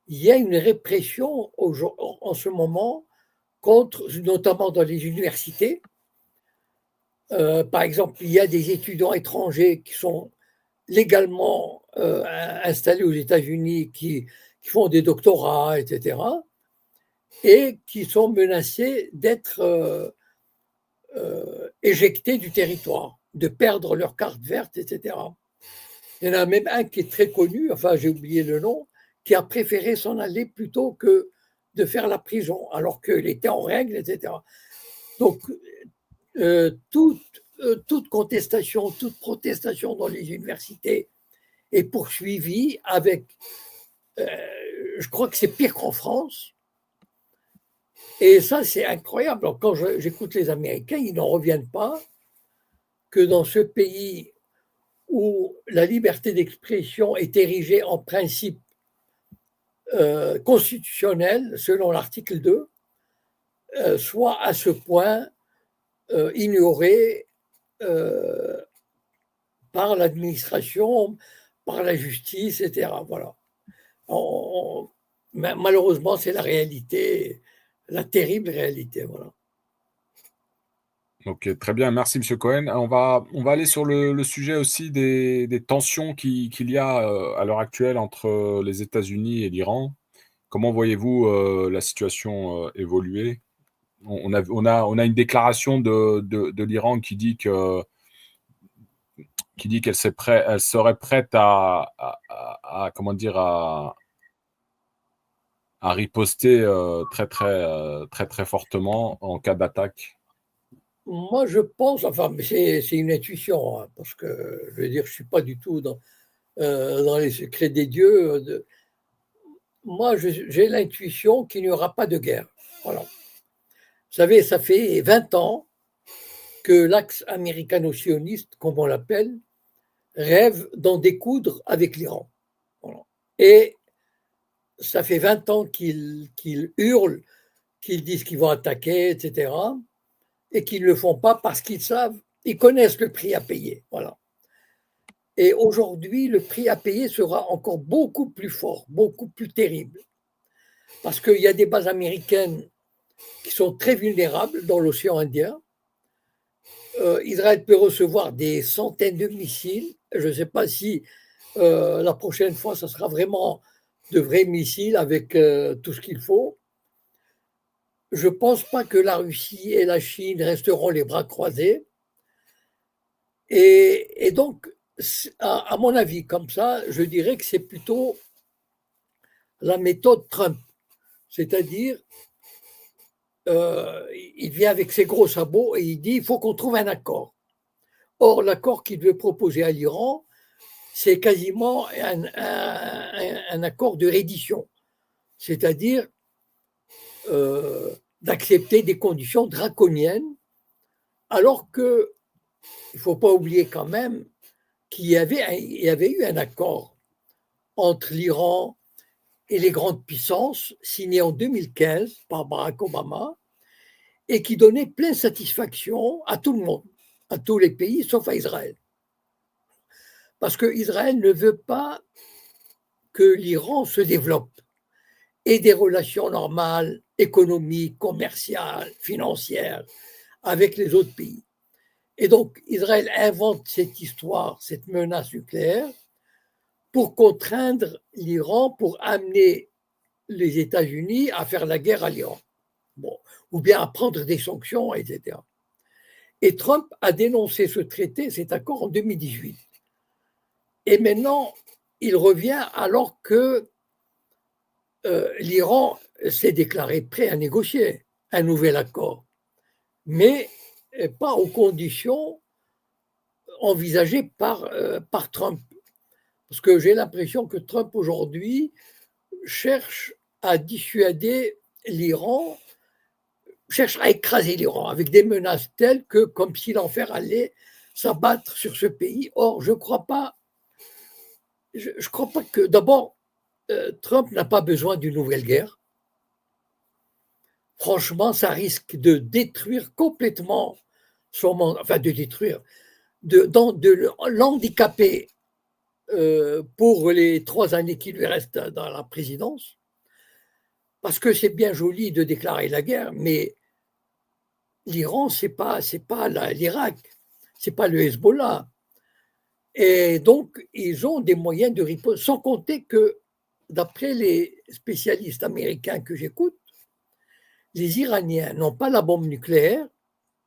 il y a une répression en ce moment contre, notamment dans les universités. Par exemple, il y a des étudiants étrangers qui sont légalement installés aux États-Unis, qui font des doctorats, etc., et qui sont menacés d'être éjectés du territoire, de perdre leur carte verte, etc. Il y en a même un qui est très connu, enfin j'ai oublié le nom, qui a préféré s'en aller plutôt que de faire la prison, alors qu'il était en règle, etc. Donc, toute contestation, toute protestation dans les universités est poursuivie avec, je crois que c'est pire qu'en France. Et ça, c'est incroyable. Alors, quand j'écoute les Américains, ils n'en reviennent pas que dans ce pays où la liberté d'expression est érigée en principe constitutionnel selon l'article 2, soit à ce point ignorée par l'administration, par la justice, etc. Voilà. Malheureusement, c'est la réalité, la terrible réalité. Voilà. Ok, très bien, merci Monsieur Cohen. On va aller sur le sujet aussi des tensions qu'il y a à l'heure actuelle entre les États-Unis et l'Iran. Comment voyez-vous la situation évoluer? On a une déclaration de l'Iran qui dit qu'elle elle serait prête comment dire, à riposter très fortement en cas d'attaque. Moi, je pense, enfin, c'est une intuition, hein, parce que, je veux dire, je ne suis pas du tout dans les secrets des dieux. Moi, j'ai l'intuition qu'il n'y aura pas de guerre. Voilà. Vous savez, ça fait 20 ans que l'axe américano-sioniste, comme on l'appelle, rêve d'en découdre avec l'Iran. Voilà. Et ça fait 20 ans qu'ils hurlent, qu'ils disent qu'ils vont attaquer, etc. Et qu'ils ne le font pas parce qu'ils savent, ils connaissent le prix à payer. Voilà. Et aujourd'hui, le prix à payer sera encore beaucoup plus fort, beaucoup plus terrible. Parce qu'il y a des bases américaines qui sont très vulnérables dans l'océan Indien. Israël peut recevoir des centaines de missiles. Je ne sais pas si la prochaine fois, ça sera vraiment de vrais missiles avec tout ce qu'il faut. Je ne pense pas que la Russie et la Chine resteront les bras croisés. Et donc, à mon avis, comme ça, je dirais que c'est plutôt la méthode Trump. C'est-à-dire, il vient avec ses gros sabots et il dit il faut qu'on trouve un accord. Or, l'accord qu'il veut proposer à l'Iran, c'est quasiment un accord de reddition, c'est-à-dire d'accepter des conditions draconiennes, alors que il ne faut pas oublier quand même qu'il y avait eu un accord entre l'Iran et les grandes puissances, signé en 2015 par Barack Obama, et qui donnait pleine satisfaction à tout le monde, à tous les pays, sauf à Israël. Parce que Israël ne veut pas que l'Iran se développe et des relations normales, économiques, commerciales, financières, avec les autres pays. Et donc, Israël invente cette histoire, cette menace nucléaire, pour contraindre l'Iran, pour amener les États-Unis à faire la guerre à l'Iran. Bon, ou bien à prendre des sanctions, etc. Et Trump a dénoncé ce traité, cet accord, en 2018. Et maintenant, il revient alors que l'Iran s'est déclaré prêt à négocier un nouvel accord, mais pas aux conditions envisagées par Trump. Parce que j'ai l'impression que Trump, aujourd'hui, cherche à dissuader l'Iran, cherche à écraser l'Iran avec des menaces telles que, comme si l'enfer allait s'abattre sur ce pays. Or, je ne crois pas. Je crois pas que, d'abord, Trump n'a pas besoin d'une nouvelle guerre. Franchement, ça risque de détruire complètement son monde, enfin de détruire, de l'handicaper pour les 3 années qui lui restent dans la présidence. Parce que c'est bien joli de déclarer la guerre, mais l'Iran, c'est pas l'Irak, c'est pas le Hezbollah. Et donc, ils ont des moyens de riposte, sans compter que, d'après les spécialistes américains que j'écoute, les Iraniens n'ont pas la bombe nucléaire,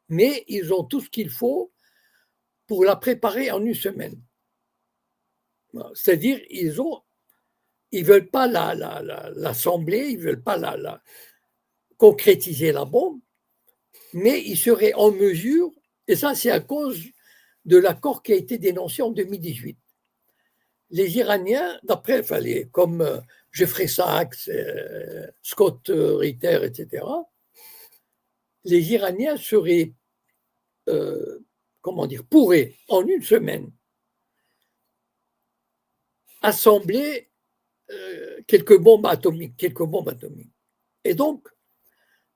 mais ils ont tout ce qu'il faut pour la préparer en une semaine. C'est-à-dire, ils ne veulent pas l'assembler, ils ne veulent pas concrétiser la bombe, mais ils seraient en mesure, et ça c'est à cause de l'accord qui a été dénoncé en 2018. Les Iraniens, d'après, comme Jeffrey Sachs, Scott Ritter, etc., les Iraniens seraient, pourraient, en une semaine, assembler quelques bombes atomiques. Et donc,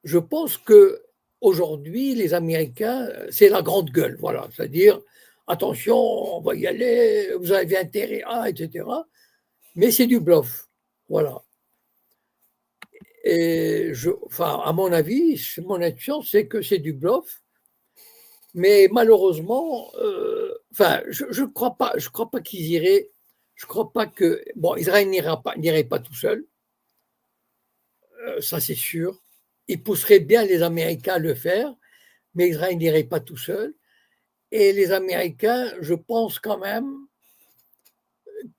je pense que aujourd'hui, les Américains, c'est la grande gueule, voilà, c'est-à-dire, attention, on va y aller, vous avez intérêt à, etc. Mais c'est du bluff, voilà. Et à mon avis, mon intuition, c'est que c'est du bluff. Mais malheureusement, je ne crois pas qu'ils iraient. Je ne crois pas que. Bon, Israël n'irait pas tout seul, ça c'est sûr. Il pousserait bien les Américains à le faire, mais Israël n'irait pas tout seul. Et les Américains, je pense quand même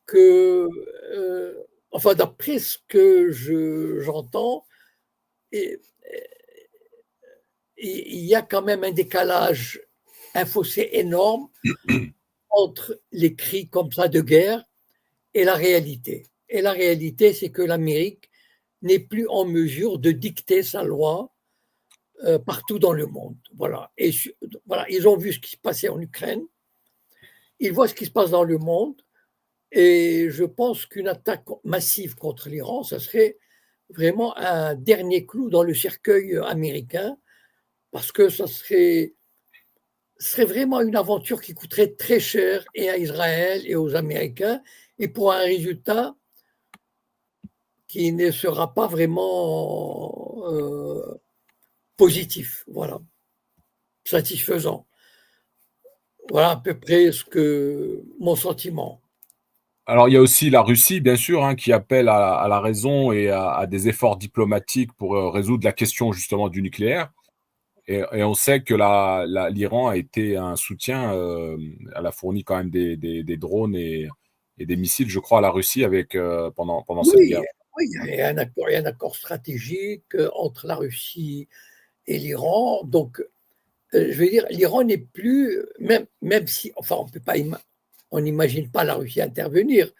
que, d'après ce que j'entends, il y a quand même un décalage, un fossé énorme entre les cris comme ça de guerre et la réalité. Et la réalité, c'est que l'Amérique n'est plus en mesure de dicter sa loi partout dans le monde. Voilà. Et voilà, ils ont vu ce qui se passait en Ukraine, ils voient ce qui se passe dans le monde, et je pense qu'une attaque massive contre l'Iran, ça serait vraiment un dernier clou dans le cercueil américain, parce que ça serait vraiment une aventure qui coûterait très cher et à Israël et aux Américains, et pour un résultat qui ne sera pas vraiment positif, voilà, satisfaisant. Voilà à peu près mon sentiment. Alors, il y a aussi la Russie, bien sûr, hein, qui appelle à la raison et à des efforts diplomatiques pour résoudre la question justement du nucléaire. Et on sait que l'Iran a été un soutien, elle a fourni quand même des drones et des missiles, je crois, à la Russie pendant cette guerre. Oui, il y a un accord stratégique entre la Russie et l'Iran. Donc, je veux dire, l'Iran n'est plus, même si, enfin, on n'imagine pas la Russie intervenir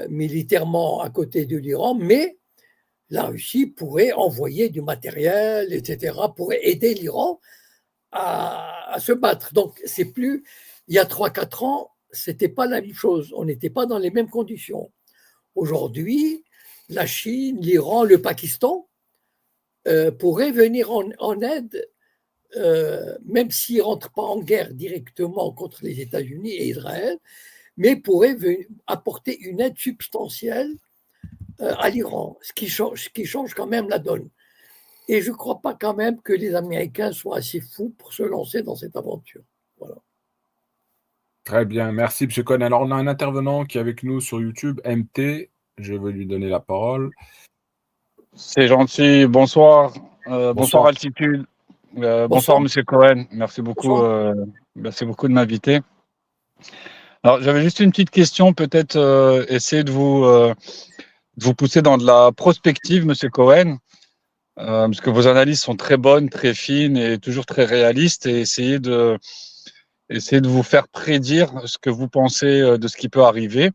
militairement à côté de l'Iran, mais la Russie pourrait envoyer du matériel, etc., pourrait aider l'Iran à se battre. Donc, c'est plus, il y a 3-4 ans, c'était pas la même chose. On n'était pas dans les mêmes conditions. Aujourd'hui, la Chine, l'Iran, le Pakistan pourraient venir en aide, même s'ils ne rentrent pas en guerre directement contre les États-Unis et Israël, mais pourraient apporter une aide substantielle à l'Iran, ce qui change quand même la donne. Et je ne crois pas quand même que les Américains soient assez fous pour se lancer dans cette aventure. Voilà. Très bien, merci M. Cohen. Alors, on a un intervenant qui est avec nous sur YouTube, MT. Je vais lui donner la parole. C'est gentil. Bonsoir. Bonsoir Altitude. Bonsoir M. Cohen. Merci beaucoup de m'inviter. Alors, j'avais juste une petite question, peut-être essayer de vous pousser dans de la prospective, M. Cohen, parce que vos analyses sont très bonnes, très fines et toujours très réalistes, et essayer de vous faire prédire ce que vous pensez de ce qui peut arriver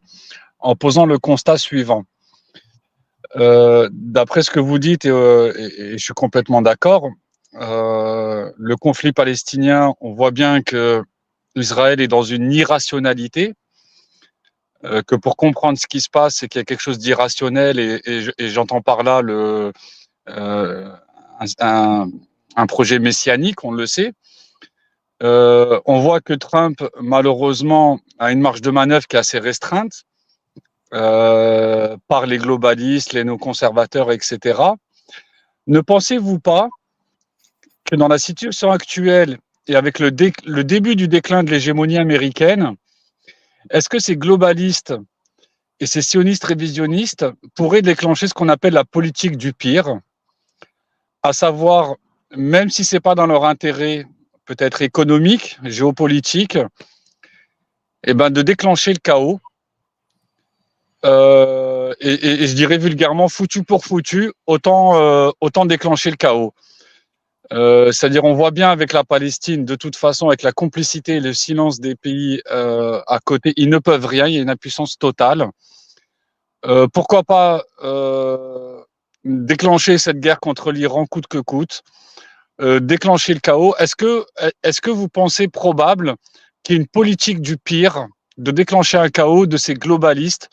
en posant le constat suivant. D'après ce que vous dites, et je suis complètement d'accord, le conflit palestinien, on voit bien que Israël est dans une irrationalité, que pour comprendre ce qui se passe, c'est qu'il y a quelque chose d'irrationnel, et j'entends par là un projet messianique, on le sait. On voit que Trump, malheureusement, a une marge de manœuvre qui est assez restreinte par les globalistes, les néoconservateurs, etc. Ne pensez-vous pas que dans la situation actuelle et avec le début du déclin de l'hégémonie américaine, est-ce que ces globalistes et ces sionistes révisionnistes pourraient déclencher ce qu'on appelle la politique du pire, à savoir, même si ce n'est pas dans leur intérêt peut-être économique, géopolitique, de déclencher le chaos, et je dirais vulgairement foutu pour foutu, autant déclencher le chaos. C'est-à-dire, on voit bien avec la Palestine, de toute façon, avec la complicité et le silence des pays à côté, ils ne peuvent rien, il y a une impuissance totale. Pourquoi pas déclencher cette guerre contre l'Iran coûte que coûte, déclencher le chaos. Est-ce que vous pensez probable qu'il y ait une politique du pire de déclencher un chaos de ces globalistes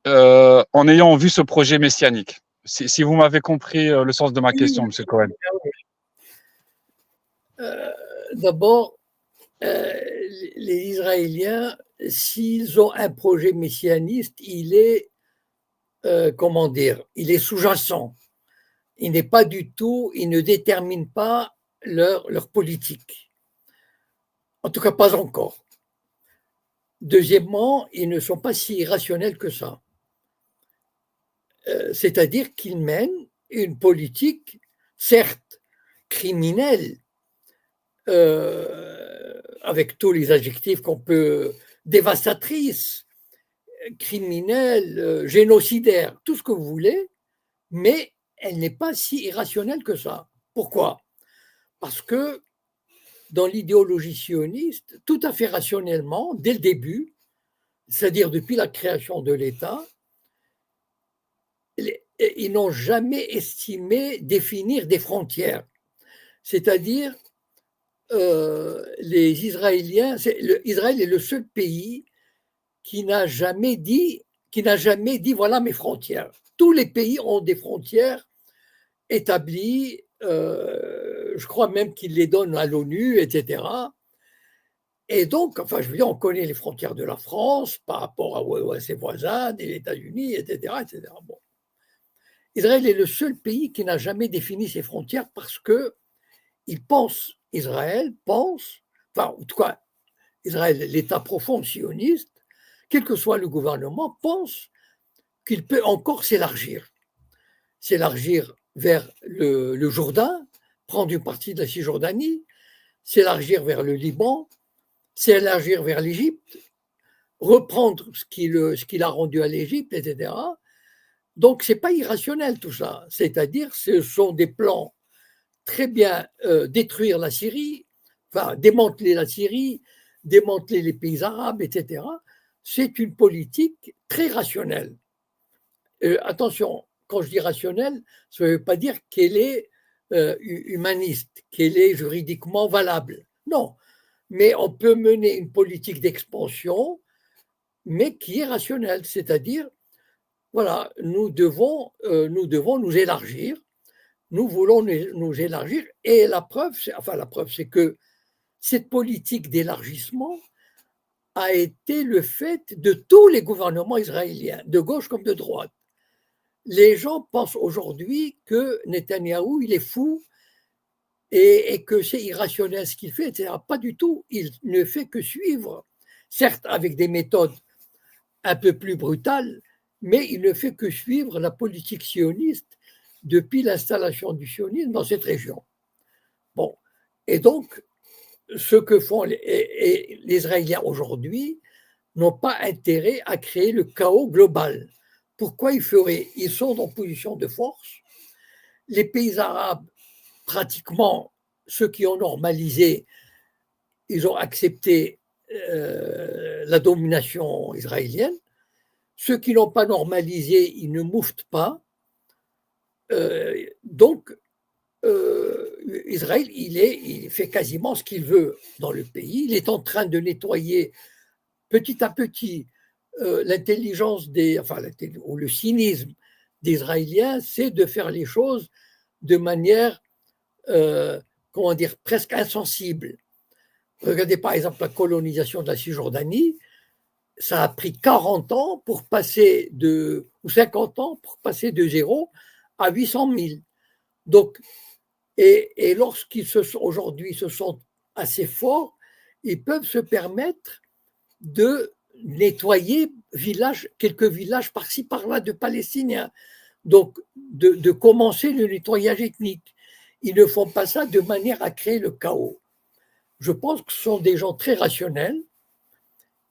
en ayant vu ce projet messianique. Si vous m'avez compris le sens de ma question, M. Cohen. D'abord, les Israéliens, s'ils ont un projet messianiste, il est, comment dire, il est sous-jacent. Il n'est pas du tout, il ne détermine pas leur politique. En tout cas, pas encore. Deuxièmement, ils ne sont pas si irrationnels que ça. C'est-à-dire qu'ils mènent une politique, certes criminelle, avec tous les adjectifs qu'on peut, dévastatrice, criminelle, génocidaire, tout ce que vous voulez, mais elle n'est pas si irrationnelle que ça. Pourquoi ? Parce que dans l'idéologie sioniste, tout à fait rationnellement, dès le début, c'est-à-dire depuis la création de l'État, ils n'ont jamais estimé définir des frontières. C'est-à-dire, les Israéliens, Israël est le seul pays qui n'a jamais dit voilà mes frontières. Tous les pays ont des frontières établies, je crois même qu'ils les donnent à l'ONU, etc. Et donc, enfin, je veux dire, on connaît les frontières de la France par rapport à ses voisins, des États-Unis, etc., etc. Bon. Israël est le seul pays qui n'a jamais défini ses frontières parce que Israël pense, enfin, en tout cas, Israël, l'État profond sioniste, quel que soit le gouvernement, pense qu'il peut encore s'élargir vers le Jourdain, prendre une partie de la Cisjordanie, s'élargir vers le Liban, s'élargir vers l'Égypte, reprendre ce qu'il a rendu à l'Égypte, etc. Donc, ce n'est pas irrationnel tout ça. C'est-à-dire, ce sont des plans très bien, détruire la Syrie, enfin, démanteler la Syrie, démanteler les pays arabes, etc. C'est une politique très rationnelle. Attention, quand je dis rationnelle, ça ne veut pas dire qu'elle est humaniste, qu'elle est juridiquement valable. Non, mais on peut mener une politique d'expansion, mais qui est rationnelle, c'est-à-dire, voilà, nous devons nous élargir, nous voulons nous élargir, et la preuve, c'est que cette politique d'élargissement a été le fait de tous les gouvernements israéliens, de gauche comme de droite. Les gens pensent aujourd'hui que Netanyahou, il est fou et que c'est irrationnel ce qu'il fait, etc. Pas du tout. Il ne fait que suivre, certes avec des méthodes un peu plus brutales, mais il ne fait que suivre la politique sioniste depuis l'installation du sionisme dans cette région. Bon, et donc, ce que font les Israéliens aujourd'hui n'ont pas intérêt à créer le chaos global. Pourquoi ils feraient ? Ils sont en position de force. Les pays arabes, pratiquement, ceux qui ont normalisé, ils ont accepté la domination israélienne. Ceux qui n'ont pas normalisé, ils ne mouftent pas. Donc, Israël, il fait quasiment ce qu'il veut dans le pays. Il est en train de nettoyer petit à petit l'intelligence ou le cynisme des Israéliens, c'est de faire les choses de manière, comment dire, presque insensible. Regardez par exemple la colonisation de la Cisjordanie, ça a pris 40 ans pour passer ou 50 ans pour passer de 0 à 800 000. Donc, et lorsqu'ils aujourd'hui se sentent assez forts, ils peuvent se permettre de nettoyer quelques villages par-ci par-là de Palestiniens. Donc, de commencer le nettoyage ethnique. Ils ne font pas ça de manière à créer le chaos. Je pense que ce sont des gens très rationnels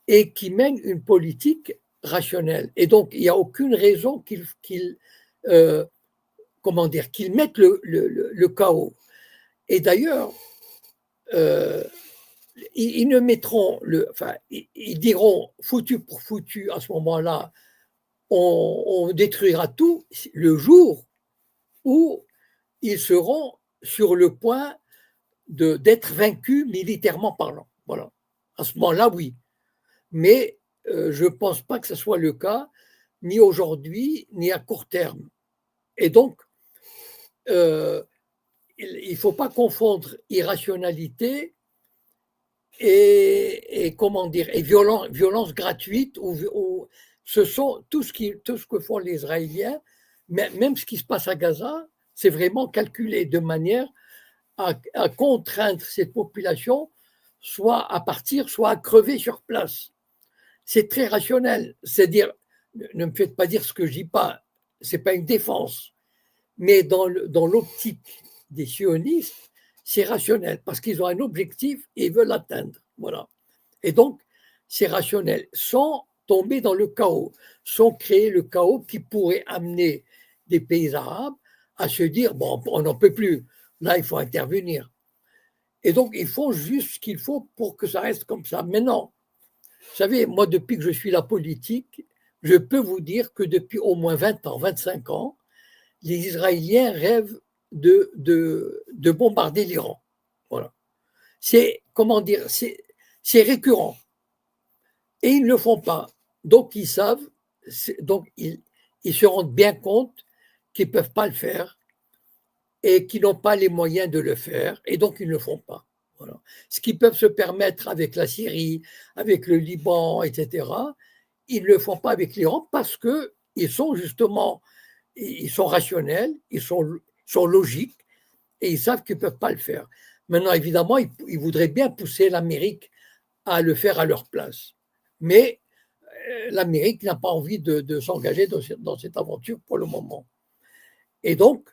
et qui mènent une politique rationnelle. Et donc, il n'y a aucune raison qu'ils mettent le chaos. Et d'ailleurs, ils ne mettront ils diront foutu pour foutu à ce moment-là, on détruira tout le jour où ils seront sur le point d'être vaincus militairement parlant. Voilà. À ce moment-là, oui. Mais je ne pense pas que ce soit le cas, ni aujourd'hui, ni à court terme. Et donc, il ne faut pas confondre irrationalité et comment dire, et violence gratuite, ou ce sont tout ce que font les Israéliens, même ce qui se passe à Gaza, c'est vraiment calculé de manière à contraindre cette population soit à partir, soit à crever sur place. C'est très rationnel. C'est-à-dire, ne me faites pas dire ce que je dis pas, c'est pas une défense. Mais dans l'optique des sionistes, c'est rationnel parce qu'ils ont un objectif et ils veulent l'atteindre. Voilà. Et donc, c'est rationnel, sans tomber dans le chaos, sans créer le chaos qui pourrait amener des pays arabes à se dire, bon, on n'en peut plus, là, il faut intervenir. Et donc, ils font juste ce qu'il faut pour que ça reste comme ça. Maintenant, vous savez, moi, depuis que je suis la politique, je peux vous dire que depuis au moins 20 ans, 25 ans, les Israéliens rêvent de bombarder l'Iran. Voilà. C'est, comment dire, c'est récurrent. Et ils ne le font pas. Donc, ils savent, donc ils se rendent bien compte qu'ils ne peuvent pas le faire et qu'ils n'ont pas les moyens de le faire, et donc ils ne le font pas. Voilà. Ce qu'ils peuvent se permettre avec la Syrie, avec le Liban, etc., ils ne le font pas avec l'Iran parce qu'ils sont justement, ils sont rationnels, ils sont logiques, et ils savent qu'ils ne peuvent pas le faire. Maintenant, évidemment, ils voudraient bien pousser l'Amérique à le faire à leur place. Mais l'Amérique n'a pas envie de s'engager dans cette aventure pour le moment. Et donc,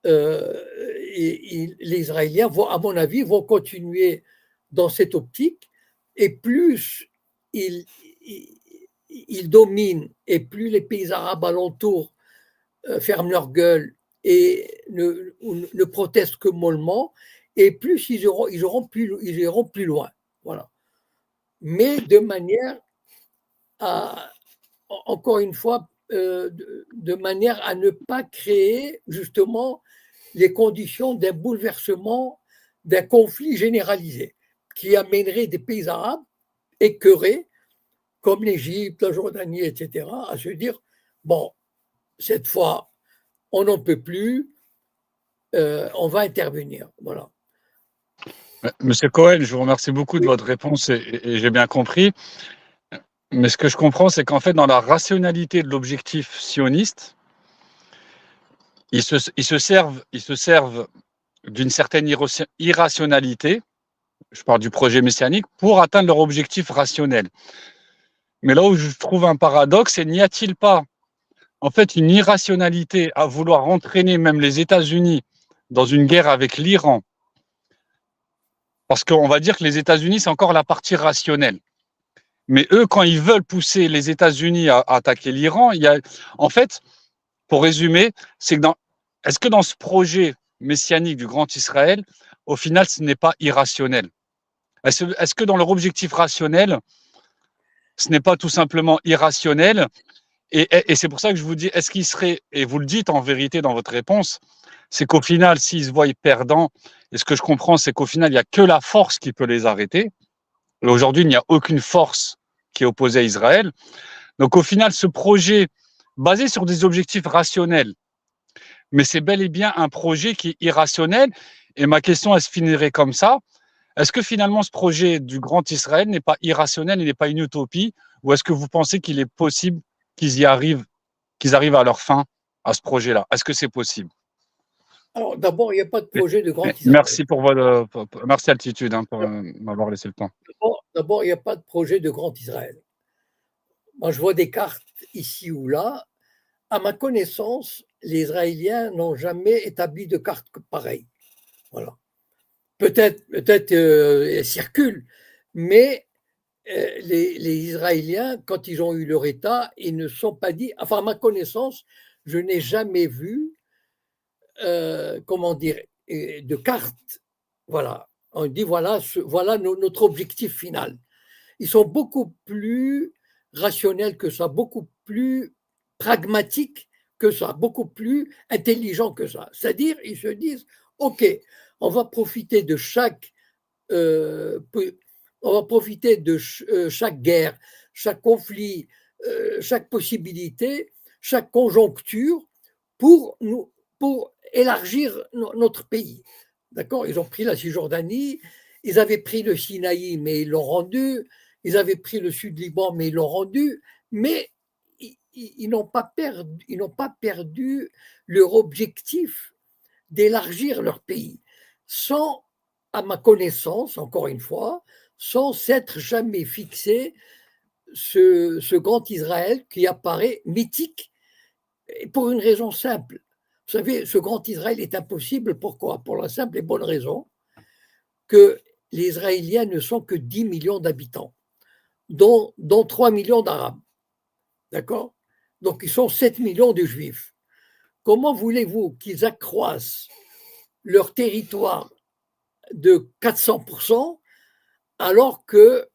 les Israéliens vont, à mon avis, vont continuer dans cette optique, et plus ils dominent, et plus les pays arabes alentours ferment leur gueule et ne protestent que mollement, et plus ils iront plus loin. Voilà. Mais de manière à, encore une fois, de manière à ne pas créer justement les conditions d'un bouleversement, d'un conflit généralisé qui amènerait des pays arabes écœurés, comme l'Égypte, la Jordanie, etc., à se dire, bon, cette fois, on n'en peut plus, on va intervenir. Voilà. Monsieur Cohen, je vous remercie beaucoup de votre réponse et j'ai bien compris. Mais ce que je comprends, c'est qu'en fait, dans la rationalité de l'objectif sioniste, ils se servent d'une certaine irrationalité, je parle du projet messianique, pour atteindre leur objectif rationnel. Mais là où je trouve un paradoxe, c'est n'y a-t-il pas en fait une irrationalité à vouloir entraîner même les États-Unis dans une guerre avec l'Iran? Parce qu'on va dire que les États-Unis, c'est encore la partie rationnelle. Mais eux, quand ils veulent pousser les États-Unis à attaquer l'Iran, il y a, en fait, pour résumer, c'est que est-ce que dans ce projet messianique du Grand Israël, au final, ce n'est pas irrationnel? Est-ce que dans leur objectif rationnel, ce n'est pas tout simplement irrationnel? Et c'est pour ça que je vous dis, est-ce qu'il serait, et vous le dites en vérité dans votre réponse, c'est qu'au final, s'ils se voient perdants, et ce que je comprends, c'est qu'au final, il n'y a que la force qui peut les arrêter. Et aujourd'hui, il n'y a aucune force qui est opposée à Israël. Donc au final, ce projet, basé sur des objectifs rationnels, mais c'est bel et bien un projet qui est irrationnel. Et ma question, elle se finirait comme ça. Est-ce que finalement, ce projet du Grand Israël n'est pas irrationnel, il n'est pas une utopie, ou est-ce que vous pensez qu'il est possible qu'ils arrivent à leur fin à ce projet-là? Est-ce que c'est possible? Alors, d'abord, il n'y a pas de projet de Grand Israël. Merci Altitude pour m'avoir laissé le temps. D'abord, il n'y a pas de projet de Grand Israël. Moi, je vois des cartes ici ou là. À ma connaissance, les Israéliens n'ont jamais établi de carte pareille. Voilà. Peut-être elles circulent, mais les Israéliens, quand ils ont eu leur État, ils ne sont pas dit, enfin à ma connaissance, je n'ai jamais vu, comment dire, de carte. Voilà. On dit voilà notre objectif final. Ils sont beaucoup plus rationnels que ça, beaucoup plus pragmatiques que ça, beaucoup plus intelligents que ça. C'est-à-dire, ils se disent, OK, on va profiter de chaque on va profiter de chaque guerre, chaque conflit, chaque possibilité, chaque conjoncture pour élargir notre pays. D'accord? Ils ont pris la Cisjordanie, ils avaient pris le Sinaï, mais ils l'ont rendu, ils avaient pris le Sud-Liban, mais ils l'ont rendu, mais ils n'ont pas perdu leur objectif d'élargir leur pays, sans, à ma connaissance, encore une fois, sans s'être jamais fixé ce grand Israël qui apparaît mythique, et pour une raison simple. Vous savez, ce grand Israël est impossible. Pourquoi? Pour la simple et bonne raison que les Israéliens ne sont que 10 millions d'habitants, dont 3 millions d'Arabes. D'accord? Donc, ils sont 7 millions de Juifs. Comment voulez-vous qu'ils accroissent leur territoire de 400% alors que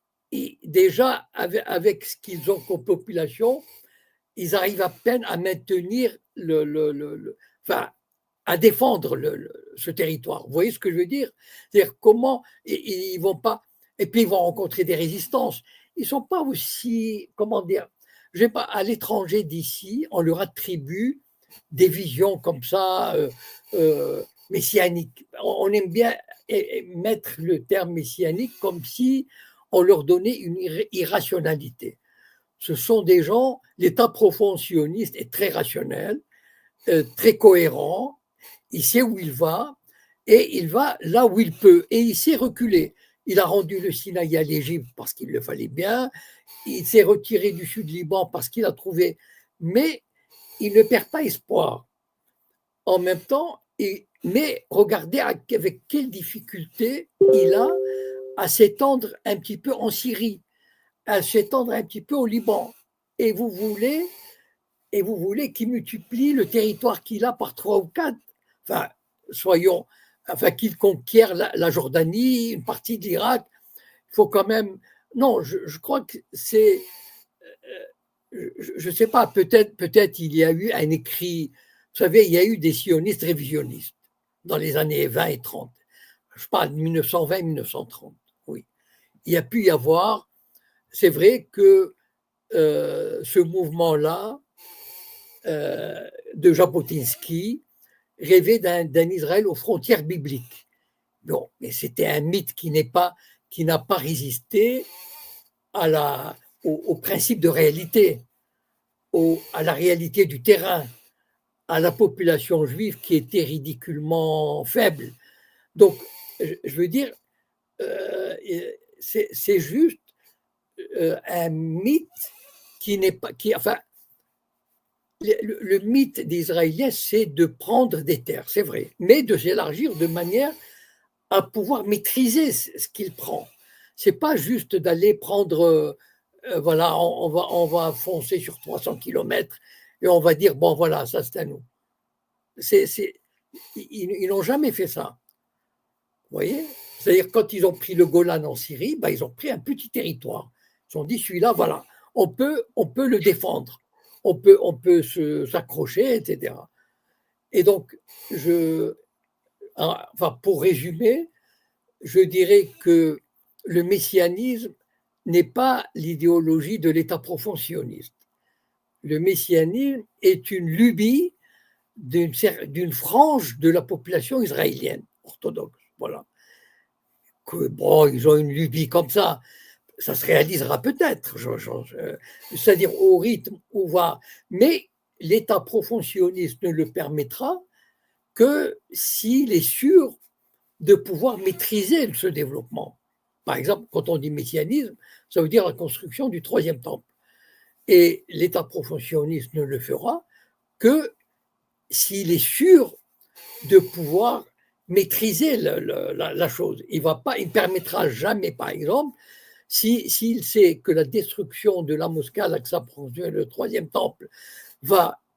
déjà, avec ce qu'ils ont comme population, ils arrivent à peine à maintenir enfin, à défendre ce territoire. Vous voyez ce que je veux dire? C'est-à-dire comment ils vont pas, et puis ils vont rencontrer des résistances. Ils sont pas aussi, comment dire, je sais pas, à l'étranger d'ici, on leur attribue des visions comme ça, messianiques. On aime bien mettre le terme messianique comme si on leur donnait une irrationalité. Ce sont des gens, l'État profond sioniste est très rationnel, très cohérent, il sait où il va, et il va là où il peut, et il sait reculer. Il a rendu le Sinaï à l'Égypte parce qu'il le fallait bien, il s'est retiré du Sud-Liban parce qu'il a trouvé, mais il ne perd pas espoir. En même temps, mais regardez avec quelle difficulté il a à s'étendre un petit peu en Syrie, à s'étendre un petit peu au Liban. Et vous voulez qu'il multiplie le territoire qu'il a par 3 ou 4. Enfin, qu'il conquiert la Jordanie, une partie de l'Irak. Il faut quand même. Non, je crois que c'est. Je ne sais pas, peut-être il y a eu un écrit. Vous savez, il y a eu des sionistes révisionnistes dans les années 20 et 30. Je parle de 1920-1930. Oui. Il y a pu y avoir. C'est vrai que ce mouvement-là de Jabotinsky rêvait d'un Israël aux frontières bibliques. Bon, mais c'était un mythe qui n'a pas résisté au principe de réalité, à la réalité du terrain, à la population juive qui était ridiculement faible. Donc, je veux dire, c'est juste un mythe qui n'est pas. Enfin, le mythe des Israéliens, c'est de prendre des terres, c'est vrai, mais de s'élargir de manière à pouvoir maîtriser ce qu'il prend. C'est pas juste d'aller prendre, voilà, on va foncer sur 300 kilomètres et on va dire, bon, voilà, ça c'est à nous. Ils n'ont jamais fait ça. Vous voyez? C'est-à-dire, quand ils ont pris le Golan en Syrie, ben, ils ont pris un petit territoire. Ils ont dit, celui-là, voilà, on peut le défendre. On peut s'accrocher, etc. Et donc, pour résumer, je dirais que le messianisme n'est pas l'idéologie de l'État profond sioniste. Le messianisme est une lubie d'une frange de la population israélienne orthodoxe. Voilà. Bon, ils ont une lubie comme ça se réalisera peut-être, c'est-à-dire au rythme où va. Mais l'État profond sioniste ne le permettra que s'il est sûr de pouvoir maîtriser ce développement. Par exemple, quand on dit messianisme, ça veut dire la construction du troisième temple. Et l'État profond sioniste ne le fera que s'il est sûr de pouvoir maîtriser la chose. Il ne permettra jamais, par exemple, s'il sait que la destruction de la mosquée Al-Aqsa, le troisième temple,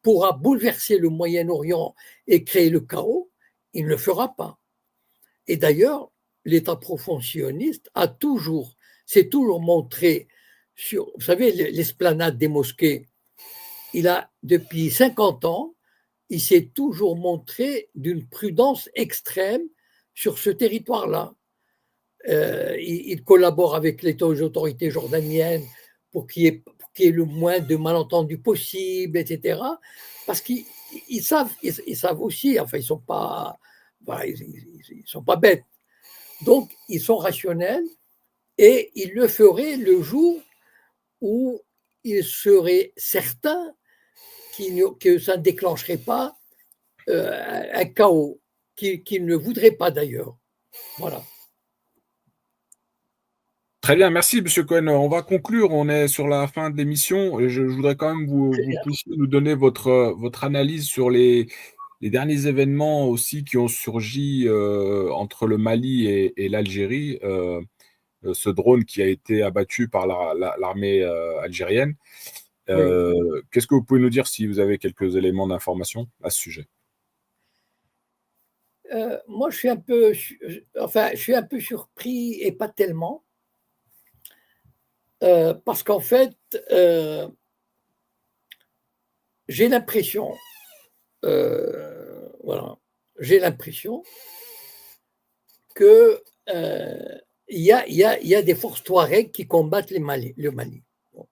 pourra bouleverser le Moyen-Orient et créer le chaos, il ne le fera pas. Et d'ailleurs, l'État profond sioniste s'est toujours montré sur, vous savez, l'esplanade des mosquées, depuis 50 ans, il s'est toujours montré d'une prudence extrême sur ce territoire-là. il collabore avec les autorités jordaniennes pour qu'il y ait le moins de malentendus possible, etc. Parce qu'ils savent aussi, enfin, ils ne sont pas, voilà, ils sont pas bêtes. Donc, ils sont rationnels et ils le feraient le jour où ils seraient certains que ça ne déclencherait pas un chaos qu'ils ne voudraient pas d'ailleurs. Voilà. Très bien, merci Monsieur Cohen. On va conclure, on est sur la fin de l'émission. Je voudrais quand même vous puissiez nous donner votre analyse sur les derniers événements aussi qui ont surgi entre le Mali et l'Algérie. Ce drone qui a été abattu par l'armée algérienne. Oui. Qu'est-ce que vous pouvez nous dire si vous avez quelques éléments d'information à ce sujet? Moi, je suis un peu surpris et pas tellement. Parce qu'en fait, j'ai l'impression, voilà, j'ai l'impression que il y a des forces Touareg qui combattent le Mali. Bon.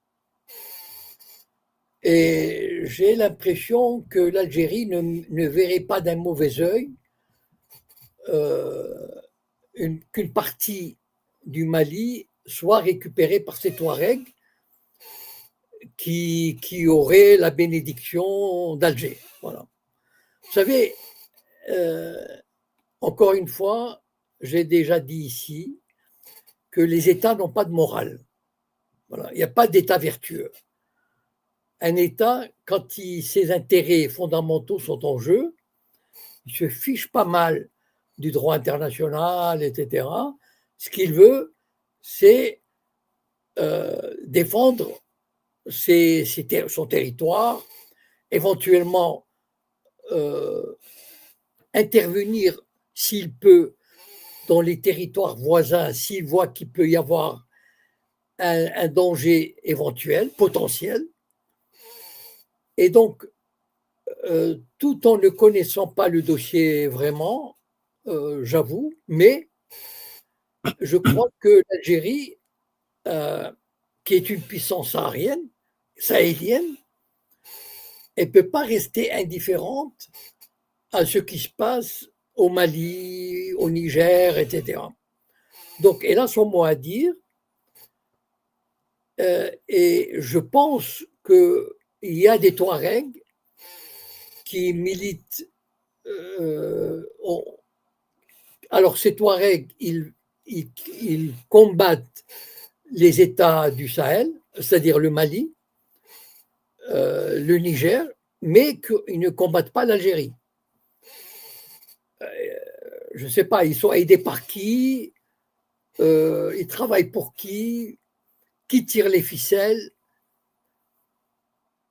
Et j'ai l'impression que l'Algérie ne verrait pas d'un mauvais œil qu'une partie du Mali soit récupérée par ces Touaregs qui auraient la bénédiction d'Alger. Voilà. Vous savez, encore une fois, j'ai déjà dit ici que les États n'ont pas de morale. Voilà. Il n'y a pas d'État vertueux. Un État, quand ses intérêts fondamentaux sont en jeu, il se fiche pas mal du droit international, etc. Ce qu'il veut, c'est défendre son territoire, éventuellement intervenir s'il peut dans les territoires voisins, s'il voit qu'il peut y avoir un danger éventuel, potentiel. Et donc, tout en ne connaissant pas le dossier vraiment, j'avoue, mais je crois que l'Algérie, qui est une puissance sahélienne, elle ne peut pas rester indifférente à ce qui se passe au Mali, au Niger, etc. Donc, elle a son mot à dire, et je pense qu'il y a des Touaregs qui militent. Alors, ces Touaregs, ils combattent les États du Sahel, c'est-à-dire le Mali, le Niger, mais qu'ils ne combattent pas l'Algérie. Je ne sais pas, ils sont aidés par qui, ils travaillent pour qui tire les ficelles.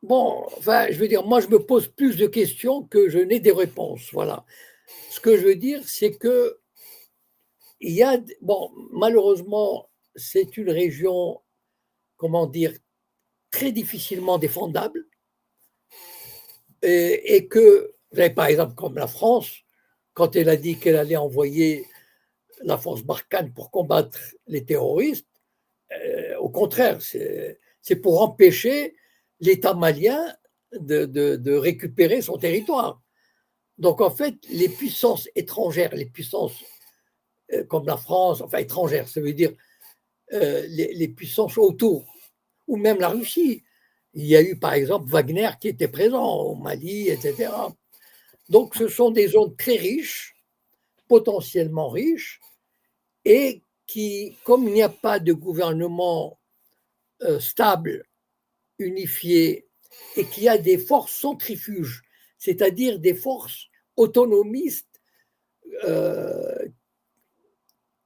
Bon, enfin, je veux dire, moi, je me pose plus de questions que je n'ai des réponses. Voilà. Ce que je veux dire, c'est que bon, malheureusement, c'est une région, comment dire, très difficilement défendable, et que, vous savez, par exemple, comme la France, quand elle a dit qu'elle allait envoyer la force Barkhane pour combattre les terroristes, au contraire, c'est pour empêcher l'État malien de récupérer son territoire. Donc, en fait, les puissances étrangères, les puissances comme la France, enfin étrangères, ça veut dire les puissances autour, ou même la Russie. Il y a eu, par exemple, Wagner qui était présent au Mali, etc. Donc, ce sont des zones très riches, potentiellement riches, et qui, comme il n'y a pas de gouvernement stable, unifié, et qu'il y a des forces centrifuges, c'est-à-dire des forces autonomistes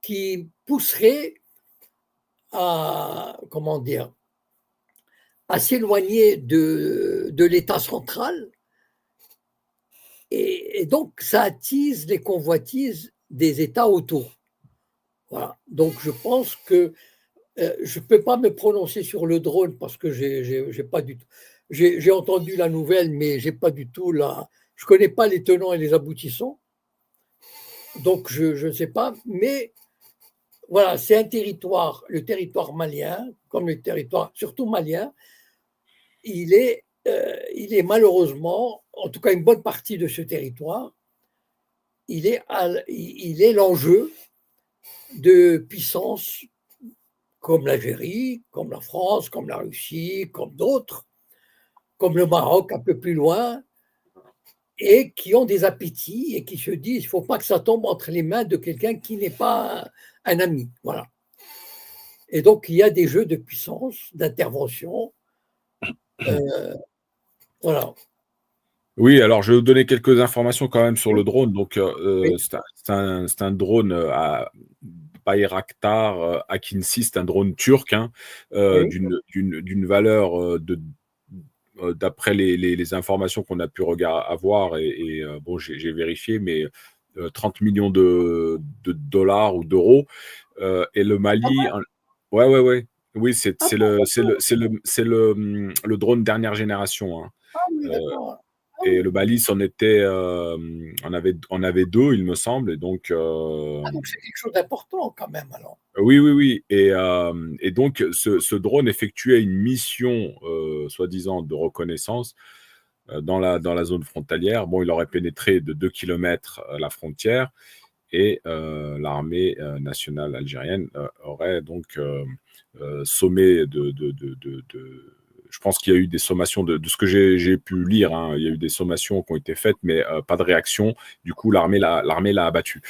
qui pousseraient à, comment dire, à s'éloigner de l'État central, et donc ça attise les convoitises des États autour. Voilà. Donc je pense que je ne peux pas me prononcer sur le drone parce que j'ai pas du tout. J'ai entendu la nouvelle, mais j'ai pas du tout je ne connais pas les tenants et les aboutissants. Donc je ne sais pas, mais voilà, c'est un territoire, le territoire malien, comme le territoire, surtout malien, il est malheureusement, en tout cas une bonne partie de ce territoire, il est l'enjeu de puissances comme l'Algérie, comme la France, comme la Russie, comme d'autres, comme le Maroc un peu plus loin, et qui ont des appétits et qui se disent il ne faut pas que ça tombe entre les mains de quelqu'un qui n'est pas un ami. Voilà. Et donc, il y a des jeux de puissance, d'intervention. Voilà. Oui, alors je vais vous donner quelques informations quand même sur le drone. Donc, Oui. c'est un drone à Bayraktar Akinci, c'est un drone turc hein, Oui. d'une valeur d'après les informations qu'on a pu avoir, et bon, j'ai vérifié, mais 30 millions de dollars ou d'euros. Et le Mali, ouais, ouais, ouais. Oui, c'est le drone dernière génération. Hein. Ah oui, Euh, d'accord. Ah et oui. le Mali, on avait deux, il me semble. Et donc, Ah, donc c'est quelque chose d'important quand même alors. oui, oui, oui. Et donc, ce drone effectuait une mission, soi-disant, de reconnaissance dans la zone frontalière. Bon, il aurait pénétré de 2 kilomètres la frontière, et l'armée nationale algérienne aurait donc sommé je pense qu'il y a eu des sommations de ce que j'ai pu lire. Hein. Il y a eu des sommations qui ont été faites, mais pas de réaction. Du coup, l'armée l'a abattu.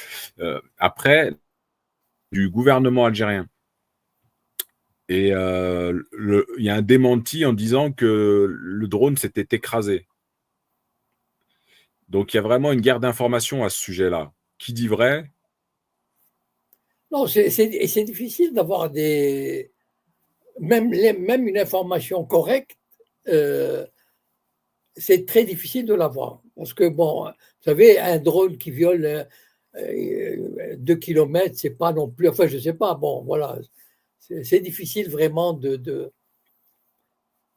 Après, du gouvernement algérien. Et il y a un démenti en disant que le drone s'était écrasé. Donc, il y a vraiment une guerre d'information à ce sujet-là. Qui dit vrai? Non, c'est difficile d'avoir même une information correcte, c'est très difficile de l'avoir. Parce que, bon, vous savez, un drone qui viole 2 kilomètres, c'est pas non plus. Enfin, je sais pas, bon, voilà. C'est difficile vraiment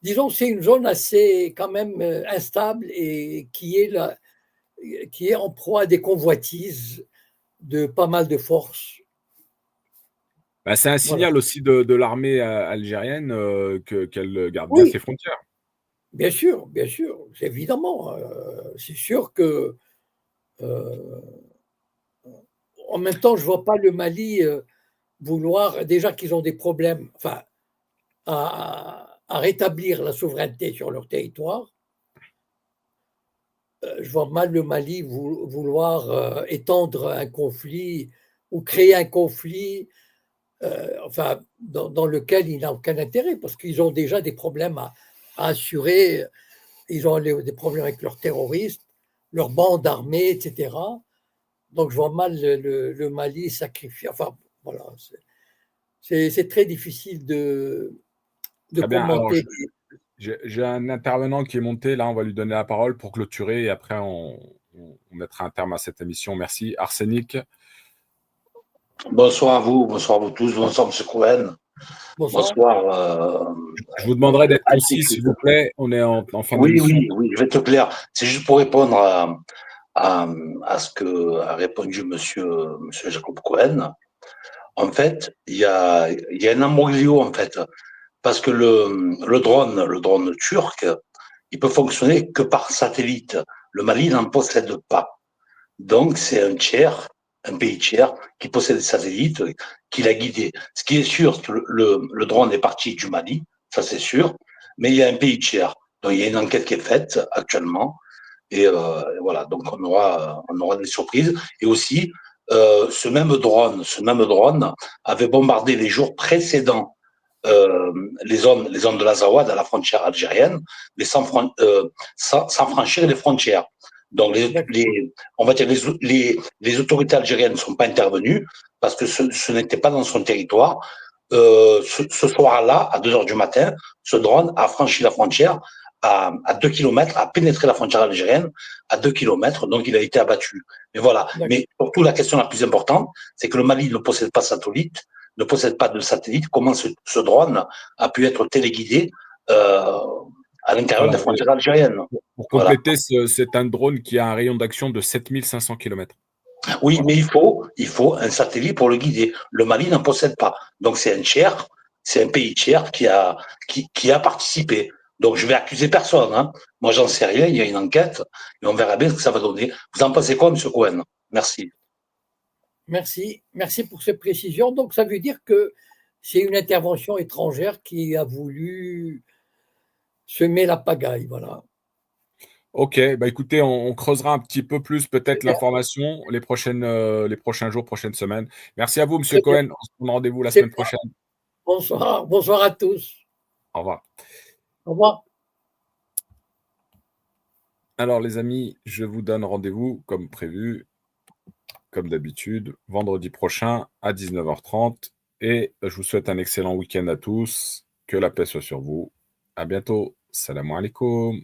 disons, c'est une zone assez quand même instable et qui est en proie à des convoitises de pas mal de forces. Bah, c'est un Voilà. signal aussi de l'armée algérienne qu'elle garde bien Oui, ses frontières. bien sûr, évidemment. C'est sûr que en même temps, je ne vois pas le Mali vouloir, déjà qu'ils ont des problèmes, enfin, à rétablir la souveraineté sur leur territoire. Je vois mal le Mali vouloir étendre un conflit ou créer un conflit enfin, dans lequel il n'a aucun intérêt parce qu'ils ont déjà des problèmes à assurer. Ils ont des problèmes avec leurs terroristes, leurs bandes armées, etc. Donc, je vois mal le Mali sacrifier. Enfin, voilà, c'est très difficile de Très bien. Alors, commenter. j'ai un intervenant qui est monté. Là, on va lui donner la parole pour clôturer, et après, on mettra un terme à cette émission. Merci. Arsenic. Bonsoir à vous tous, bonsoir M. Cohen, Bonsoir. bonsoir. Je vous demanderai d'être concis, s'il Altitude. vous plaît. On est en fin Oui, d'émission. oui, je vais être clair. C'est juste pour répondre à ce que a répondu monsieur Jacob Cohen. En fait, il y a un imbroglio, en fait, parce que le drone turc, il peut fonctionner que par satellite. Le Mali n'en possède pas. Donc, c'est un pays tiers, qui possède des satellites, qui l'a guidé. Ce qui est sûr, c'est que le drone est parti du Mali, ça c'est sûr, mais il y a un pays tiers. Donc, il y a une enquête qui est faite actuellement, et voilà, donc on aura des surprises. Et aussi, ce même drone avait bombardé les jours précédents les zones de l'Azawad à la frontière algérienne, mais sans franchir les frontières. Donc, on va dire les autorités algériennes ne sont pas intervenues parce que ce n'était pas dans son territoire. Ce soir-là, à 2 heures du matin, ce drone a franchi la frontière à 2 kilomètres, a pénétré la frontière algérienne à 2 kilomètres, donc il a été abattu. Mais voilà. Mais surtout, la question la plus importante, c'est que le Mali ne possède pas ne possède pas de satellite. Comment ce drone a pu être téléguidé à l'intérieur Voilà. des frontières algériennes? Pour Voilà. compléter, c'est un drone qui a un rayon d'action de 7500 km. Oui, mais il faut un satellite pour le guider. Le Mali n'en possède pas. Donc c'est un pays tiers qui a participé. Donc je vais accuser personne. Hein. Moi, j'en sais rien. Il y a une enquête et on verra bien ce que ça va donner. Vous en pensez quoi, M. Cohen? Merci. Merci pour ces précisions. Donc ça veut dire que c'est une intervention étrangère qui a voulu semer la pagaille, voilà. Ok, bah écoutez, on creusera un petit peu plus peut-être l'information les prochains jours, prochaines semaines. Merci à vous, Monsieur Cohen. On se donne rendez-vous la semaine prochaine. Bonsoir à tous. Au revoir. Au revoir. Alors les amis, je vous donne rendez-vous comme prévu, comme d'habitude, vendredi prochain à 19h30. Et je vous souhaite un excellent week-end à tous. Que la paix soit sur vous. À bientôt. Salam alaikum.